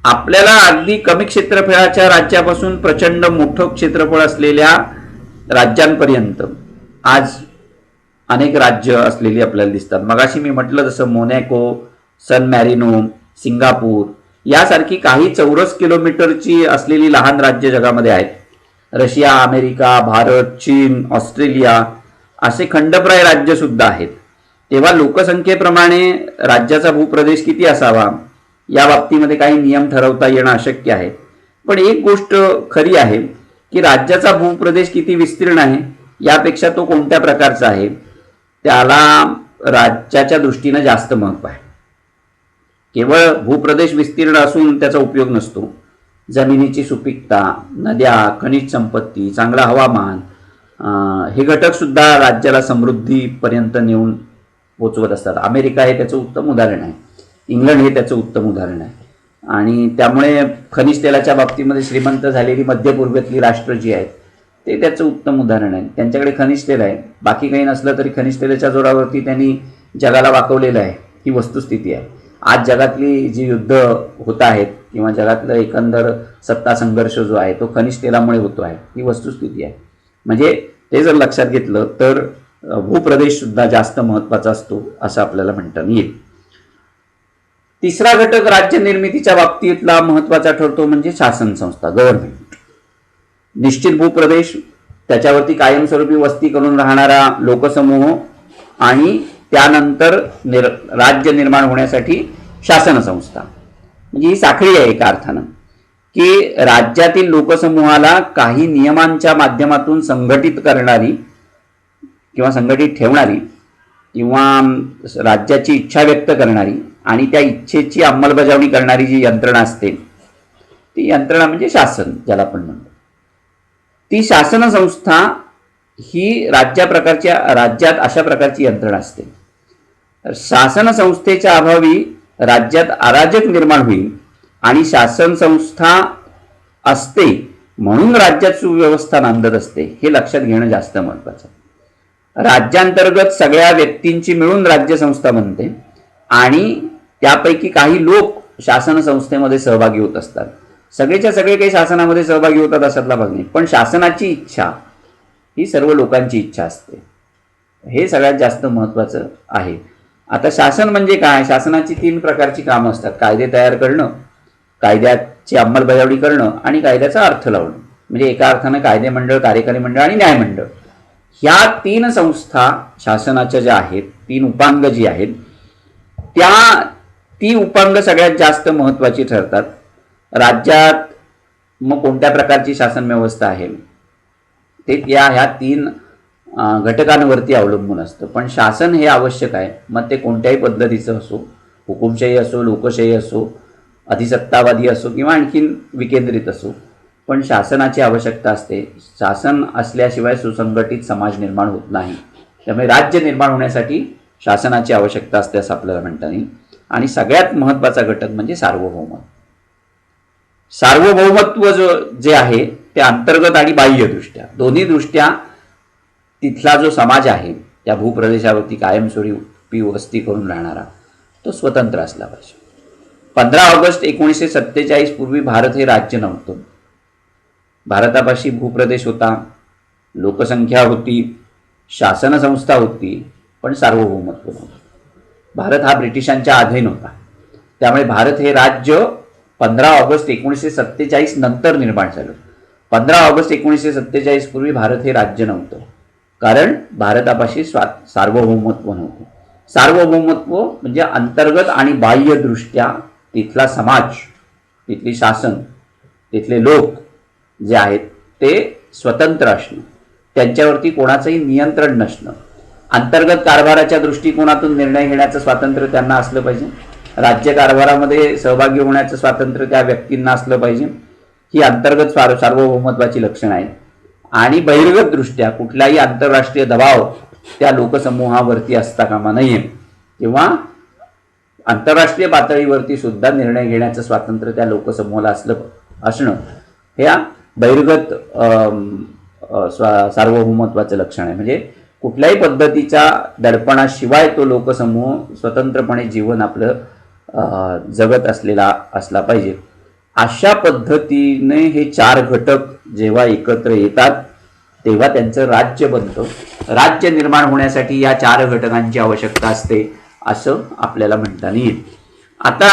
आपल्याला अगदी कमी क्षेत्रफळाच्या राज्यापासून प्रचंड मोठं क्षेत्रफळ असलेल्या राज्यांपर्यंत आज अनेक राज्य असलेली आपल्याला दिसतात. मगाशी मी म्हटलं जसं मोनॅको, सन मॅरिनो, सिंगापूर यासारखी काही चौरस किलोमीटरची असलेली लहान राज्य जगामध्ये आहेत. रशिया, अमेरिका, भारत, चीन, ऑस्ट्रेलिया असे खंडप्राय राज्य सुद्धा आहेत. तेव्हा लोकसंख्येप्रमाणे राज्याचा भूप्रदेश किती असावा या बाबतीमध्ये काही नियम ठरवता येणं अशक्य आहे. पण एक गोष्ट खरी आहे की राज्याचा भूप्रदेश किती विस्तीर्ण आहे यापेक्षा तो कोणत्या प्रकारचा आहे त्याला राज्याच्या दृष्टीनं जास्त महत्त्व आहे. केवळ भूप्रदेश विस्तीर्ण असून त्याचा उपयोग नसतो. जमिनीची सुपीकता, नद्या, खनिज संपत्ती, चांगला हवामान हे घटक सुद्धा राज्याला समृद्धीपर्यंत नेऊन पोचवत असतात. अमेरिका हे त्याचं उत्तम उदाहरण आहे. इंग्लंड हे त्याचं उत्तम उदाहरण आहे. आणि त्यामुळे खनिज तेलाच्या बाबतीमध्ये श्रीमंत झालेली मध्य पूर्वेतली राष्ट्र जी आहेत ते त्याचं उत्तम उदाहरण आहे. त्यांच्याकडे खनिज तेल आहे. बाकी काही नसलं तरी खनिज तेलाच्या जोरावरती त्यांनी जगाला वाकवलेलं आहे. ही वस्तुस्थिती आहे. आज जगातली जी युद्ध होत आहेत किंवा जगातला एकंदर सत्ता संघर्ष जो आहे तो खनिज तेलामुळे होतो आहे, ही वस्तुस्थिती आहे. म्हणजे ते जर लक्षात घेतलं तर भूप्रदेश सुद्धा जास्त महत्त्वाचा असतो असं आपल्याला म्हणता येईल. तिसरा घटक राज्य निर्मितीच्या बाबतीतला महत्त्वाचा ठरतो म्हणजे शासन संस्था, गव्हर्नमेंट. निश्चित भूप्रदेश, त्याच्यावरती कायमस्वरूपी वस्ती करून राहणारा लोकसमूह आणि त्यानंतर राज्य निर्माण होण्यासाठी शासन संस्था. म्हणजे ही साखळी आहे एका अर्थानं की राज्यातील लोकसमूहाला काही नियमांच्या माध्यमातून संघटित करणारी किंवा संघटित ठेवणारी किंवा राज्याची इच्छा व्यक्त करणारी आणि त्या इच्छेची अंमलबजावणी करणारी जी यंत्रणा असते ती यंत्रणा म्हणजे शासन ज्याला आपण म्हणतो. ती शासन संस्था ही राज्यात अशा प्रकारची यंत्रणा असते. शासन संस्थेच्या अभावी राज्यात अराजक निर्माण होईल आणि शासन संस्था असते म्हणून राज्यात सुव्यवस्था नांदत असते हे लक्षात घेणं जास्त महत्त्वाचं. राज्यांतर्गत सगळ्या व्यक्तींची मिळून राज्यसंस्था बनते आणि त्यापैकी काही लोक शासन संस्थेमध्ये सहभागी होत असतात. सगळेच्या सगळे काही शासनामध्ये सहभागी होतात अशातला भाग नाही, पण शासनाची इच्छा ही सर्व लोकांची इच्छा असते. हे सगळ्यात जास्त महत्त्वाचं आहे. आता शासन म्हणजे काय? शासनाची 3 प्रकारची कामं असतात. कायदे तयार करणं, कायद्याची अंमलबजावणी करणं आणि कायद्याचा अर्थ लावणं. म्हणजे एका अर्थानं कायदे मंडळ, कार्यकारी मंडळ आणि न्यायमंडळ ह्या 3 संस्था शासनाच्या ज्या आहेत, 3 उपांग जी आहेत ती उपांग सगळ्यात जास्त महत्त्वाची ठरतात. राज्यात मग कोणत्या प्रकारची शासन व्यवस्था आहे ते ह्या 3 घटकांवरती अवलंबून असतं. पण शासन हे आवश्यक आहे. मग ते कोणत्याही पद्धतीचं असो, हुकुमशाही असो, लोकशाही असो, अधिसत्तावादी असो किंवा आणखीन विकेंद्रित असो, पण शासनाची आवश्यकता असते. शासन असल्याशिवाय सुसंघटित समाज निर्माण होत नाही. त्यामुळे राज्य निर्माण होण्यासाठी शासनाची आवश्यकता असते असं आपल्याला म्हणता येईल. आणि सगळ्यात महत्त्वाचा घटक म्हणजे सार्वभौमत्व. सार्वभौमत्व जे आहे ते अंतर्गत आणि बाह्यदृष्ट्या दोन्ही दृष्ट्या तिथला जो समाज आहे त्या भूप्रदेशावरती कायमस्वरूपी वस्ती करून राहणारा तो स्वतंत्र असला पाहिजे. 15 ऑगस्ट 1947 पूर्वी भारत हे राज्य नव्हतं. भारतापाशी भूप्रदेश होता, लोकसंख्या होती, शासन संस्था होती, पण सार्वभौमत्व नव्हतं. भारत हा ब्रिटिशांच्या अधीन होता. त्यामुळे भारत हे राज्य 15 ऑगस्ट 1947 नंतर निर्माण झालं. 15 ऑगस्ट 1947 पूर्वी भारत हे राज्य नव्हतं, कारण भारतापाशी सार्वभौमत्व नव्हतं. सार्वभौमत्व म्हणजे अंतर्गत आणि बाह्यदृष्ट्या तिथला समाज, तिथली शासन, तिथले लोक जे आहेत ते स्वतंत्र असणं, त्यांच्यावरती कोणाचंही नियंत्रण नसणं, अंतर्गत कारभाराच्या दृष्टिकोनातून निर्णय घेण्याचं स्वातंत्र्य त्यांना असलं पाहिजे, राज्य कारभारामध्ये सहभागी होण्याचं स्वातंत्र्य त्या व्यक्तींना असलं पाहिजे. ही अंतर्गत सार्वभौमत्वाची लक्षणं आहेत. आणि बहिर्गत दृष्ट्या कुठलाही आंतरराष्ट्रीय दबाव त्या लोकसमूहावरती असता कामा नये किंवा आंतरराष्ट्रीय पातळीवरती सुद्धा निर्णय घेण्याचं स्वातंत्र्य त्या लोकसमूहाला असणं ह्या बहिर्गत सार्वभौमत्वाचं लक्षण आहे. म्हणजे कुठल्याही पद्धतीच्या दडपणाशिवाय तो लोकसमूह स्वतंत्रपणे जीवन आपलं जगत असला पाहिजे. अशा पद्धतीने हे 4 घटक जेव्हा एकत्र येतात तेव्हा त्यांचं राज्य बनतं. राज्य निर्माण होण्यासाठी या 4 घटकांची आवश्यकता असते असं आपल्याला म्हणता येईल. आता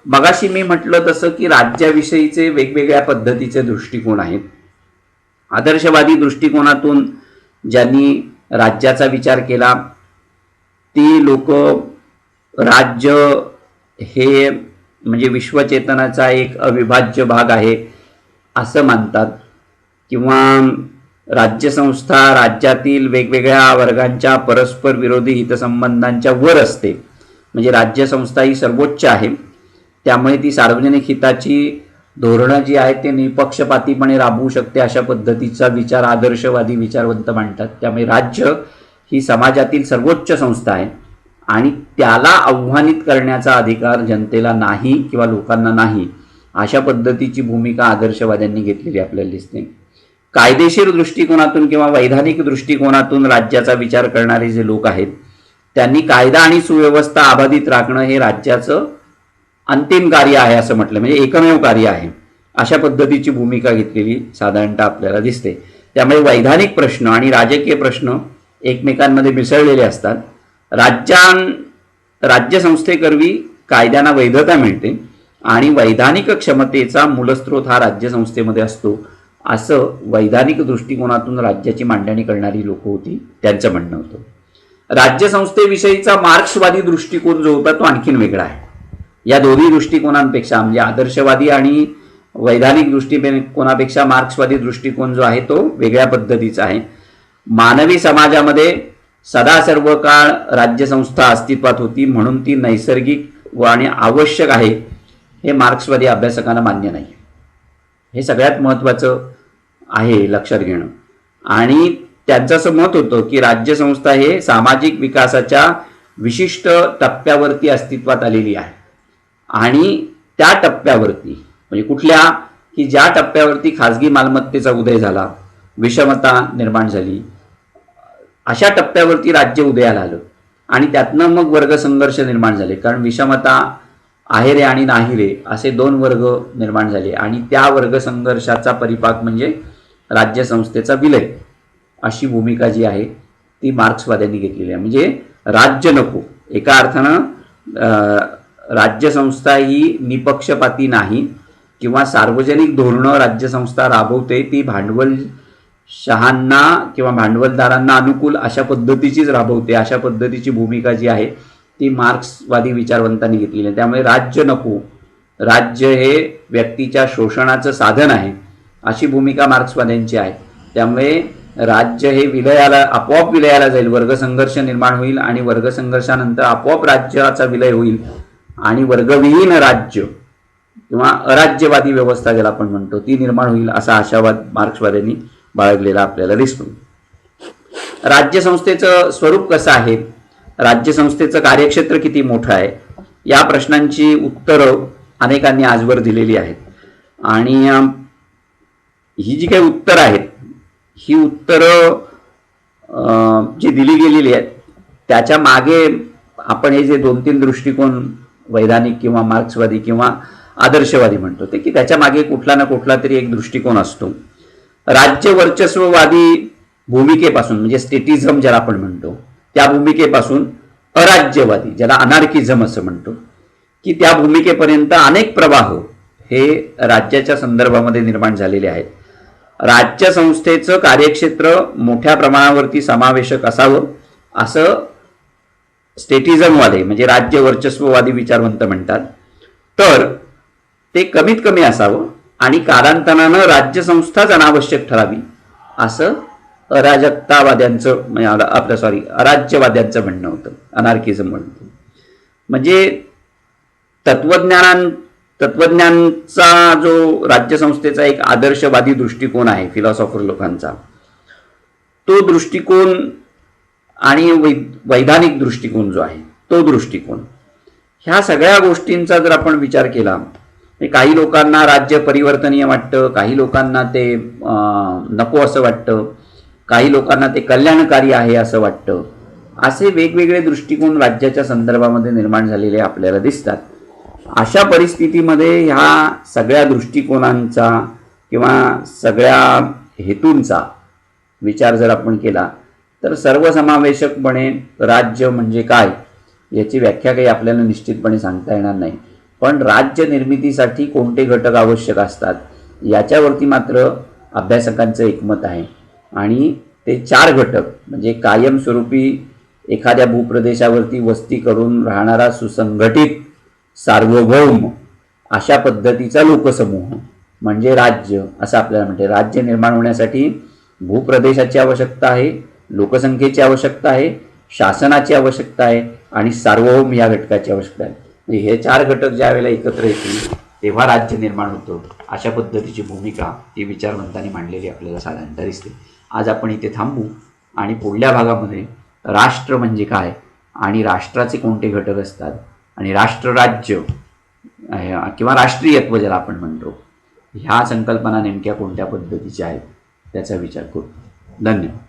मगाशी मी म्हटलं तसं की राज्याविषयीचे वेगवेगळ्या पद्धतीचे दृष्टिकोन आहेत. आदर्शवादी दृष्टिकोनातून ज्यांनी राज्याचा विचार केला ती लोक राज्य हे म्हणजे विश्वचेतनाचा एक अविभाज्य भाग आहे असं मानतात. किंवा राज्यसंस्था राज्यातील वेगवेगळ्या वर्गांच्या परस्पर विरोधी हितसंबंधांच्या वर असते. म्हणजे राज्यसंस्था ही सर्वोच्च आहे, त्यामुळे ती सार्वजनिक हिताची धोरणं जी आहेत ते निपक्षपातीपणे राबवू शकते अशा पद्धतीचा विचार आदर्शवादी विचारवंत मांडतात. त्यामुळे राज्य ही समाजातील सर्वोच्च संस्था आहे आणि त्याला आव्हानित करण्याचा अधिकार जनतेला नाही किंवा लोकांना नाही अशा पद्धतीची भूमिका आदर्शवाद्यांनी घेतलेली आपल्याला दिसते. कायदेशीर दृष्टिकोनातून किंवा वैधानिक दृष्टिकोनातून राज्याचा विचार करणारे जे लोक आहेत त्यांनी कायदा आणि सुव्यवस्था अबाधित राखणं हे राज्याचं अंतिम कार्य आहे असं म्हटलं, म्हणजे एकमेव कार्य आहे अशा पद्धतीची भूमिका घेतलेली साधारणतः आपल्याला दिसते. त्यामुळे वैधानिक प्रश्न आणि राजकीय प्रश्न एकमेकांमध्ये मिसळलेले असतात. राज्यसंस्थेकरवी कायद्यांना वैधता मिळते आणि वैधानिक क्षमतेचा मूलस्रोत हा राज्यसंस्थेमध्ये असतो असं वैधानिक दृष्टिकोनातून राज्याची मांडणी करणारी लोक होती त्यांचं म्हणणं होतं. राज्यसंस्थेविषयीचा मार्क्सवादी दृष्टिकोन जो होता तो आणखीन वेगळा आहे. या दोन्ही दृष्टिकोनांपेक्षा म्हणजे आदर्शवादी आणि वैधानिक दृष्टिकोनापेक्षा मार्क्सवादी दृष्टिकोन जो आहे तो वेगळ्या पद्धतीचा आहे. मानवी समाजामध्ये सदा सर्व काळ राज्यसंस्था अस्तित्वात होती म्हणून ती नैसर्गिक आणि आवश्यक आहे हे मार्क्सवादी अभ्यासकांना मान्य नाही. हे सगळ्यात महत्त्वाचं आहे लक्षात घेणं. आणि त्यांचं असं मत होतं की राज्यसंस्था हे सामाजिक विकासाच्या विशिष्ट टप्प्यावरती अस्तित्वात आलेली आहे आणि त्या टप्प्यावरती म्हणजे कुठल्या की ज्या टप्प्यावरती खाजगी मालमत्तेचा उदय झाला, विषमता निर्माण झाली, अशा टप्प्यावरती राज्य उदयाला आलं आणि त्यातनं मग वर्गसंघर्ष निर्माण झाले. कारण विषमता आहेरे आणि नाहीरे असे 2 वर्ग निर्माण झाले आणि त्या वर्गसंघर्षाचा परिपाक म्हणजे राज्यसंस्थेचा विलय अशी भूमिका जी आहे ती मार्क्सवाद्यांनी घेतलेली आहे. म्हणजे राज्य नको, एका अर्थानं राज्यसंस्था ही निपक्षपाती नाही किंवा सार्वजनिक धोरणं राज्यसंस्था राबवते ती भांडवलशाहांना किंवा भांडवलदारांना अनुकूल अशा पद्धतीचीच राबवते अशा पद्धतीची भूमिका जी आहे ती मार्क्सवादी विचारवंतांनी घेतलेली आहे. त्यामुळे राज्य नको, राज्य हे व्यक्तीच्या शोषणाचं साधन आहे अशी भूमिका मार्क्सवाद्यांची आहे. त्यामुळे राज्य हे आपोआप विलयाला जाईल, वर्गसंघर्ष निर्माण होईल आणि वर्गसंघर्षानंतर आपोआप राज्याचा विलय होईल आणि वर्गविहीन राज्य किंवा अराज्यवादी व्यवस्था ज्याला आपण म्हणतो ती निर्माण होईल असा आशावाद मार्क्सवाद्यांनी बाळगलेला आपल्याला दिसतो. राज्यसंस्थेचं स्वरूप कसं आहे, राज्यसंस्थेचं कार्यक्षेत्र किती मोठं आहे या प्रश्नांची उत्तरं अनेकांनी आजवर दिलेली आहेत. आणि ही जी काही उत्तरं आहेत ही उत्तरं जी दिली गेलेली आहेत त्याच्या मागे आपण हे जे 2-3 दृष्टिकोन वैधानिक किंवा मार्क्सवादी किंवा आदर्शवादी म्हणतो ते की त्याच्या मागे कुठला ना कुठला तरी एक दृष्टिकोन असतो. राज्य वर्चस्ववादी भूमिकेपासून म्हणजे स्टेटिझम ज्याला आपण म्हणतो त्या भूमिकेपासून अराज्यवादी ज्याला अनार्किझम असं म्हणतो की त्या भूमिकेपर्यंत अनेक प्रवाह हे राज्याच्या संदर्भामध्ये निर्माण झालेले आहेत. राज्यसंस्थेचं कार्यक्षेत्र मोठ्या प्रमाणावरती समावेशक असावं असं स्टेटिझमवाले म्हणजे राज्य वर्चस्ववादी विचारवंत म्हणतात. तर ते कमीत कमी असावं आणि कालांतरानं राज्यसंस्थाच अनावश्यक ठरावी असं अराजकतावाद्यांचं अराज्यवाद्यांचं म्हणणं होतं, अनार्किझम म्हणतो. म्हणजे तत्वज्ञांचा जो राज्यसंस्थेचा एक आदर्शवादी दृष्टिकोन आहे फिलॉसॉफर लोकांचा तो दृष्टिकोन आणि वैधानिक दृष्टिकोन जो आहे तो दृष्टिकोन ह्या सगळ्या गोष्टींचा जर आपण विचार केला, काही लोकांना राज्य परिवर्तनीय वाटतं, काही लोकांना ते नको असं वाटतं, काही लोकांना ते कल्याणकारी आहे असं वाटतं. असे वेगवेगळे दृष्टिकोन राज्याच्या संदर्भामध्ये निर्माण झालेले आपल्याला दिसतात. अशा परिस्थितीमध्ये ह्या सगळ्या दृष्टिकोनांचा किंवा सगळ्या हेतूंचा विचार जर आपण केला तर सर्वसमावेशकपणे राज्य म्हणजे काय याची व्याख्या काही आपल्याला निश्चितपणे सांगता येणार नाही. पण राज्य निर्मितीसाठी कोणते घटक आवश्यक असतात याच्यावरती मात्र अभ्यासकांचं एकमत आहे. आणि ते 4 घटक म्हणजे कायमस्वरूपी एखाद्या भूप्रदेशावरती वस्ती करून राहणारा सुसंघटित सार्वभौम अशा पद्धतीचा लोकसमूह म्हणजे राज्य असं आपल्याला म्हणते. राज्य निर्माण होण्यासाठी भूप्रदेशाची आवश्यकता आहे, लोकसंख्येची आवश्यकता आहे, शासनाची आवश्यकता आहे आणि सार्वभौम या घटकाची आवश्यकता आहे. हे 4 घटक ज्या वेळेला एकत्र येतील तेव्हा राज्य निर्माण होतं. अशा पद्धतीची भूमिका ही विचारवंतांनी मांडलेली आपल्याला साधारणतः दिसते. आज आपण इथे थांबू आणि पुढल्या भागामध्ये राष्ट्र म्हणजे काय आणि राष्ट्राचे कोणते घटक असतात आणि राष्ट्रराज्य किंवा राष्ट्रीयत्व ज्याला आपण म्हणतो ह्या संकल्पना नेमक्या कोणत्या पद्धतीच्या आहेत त्याचा विचार करू. धन्यवाद.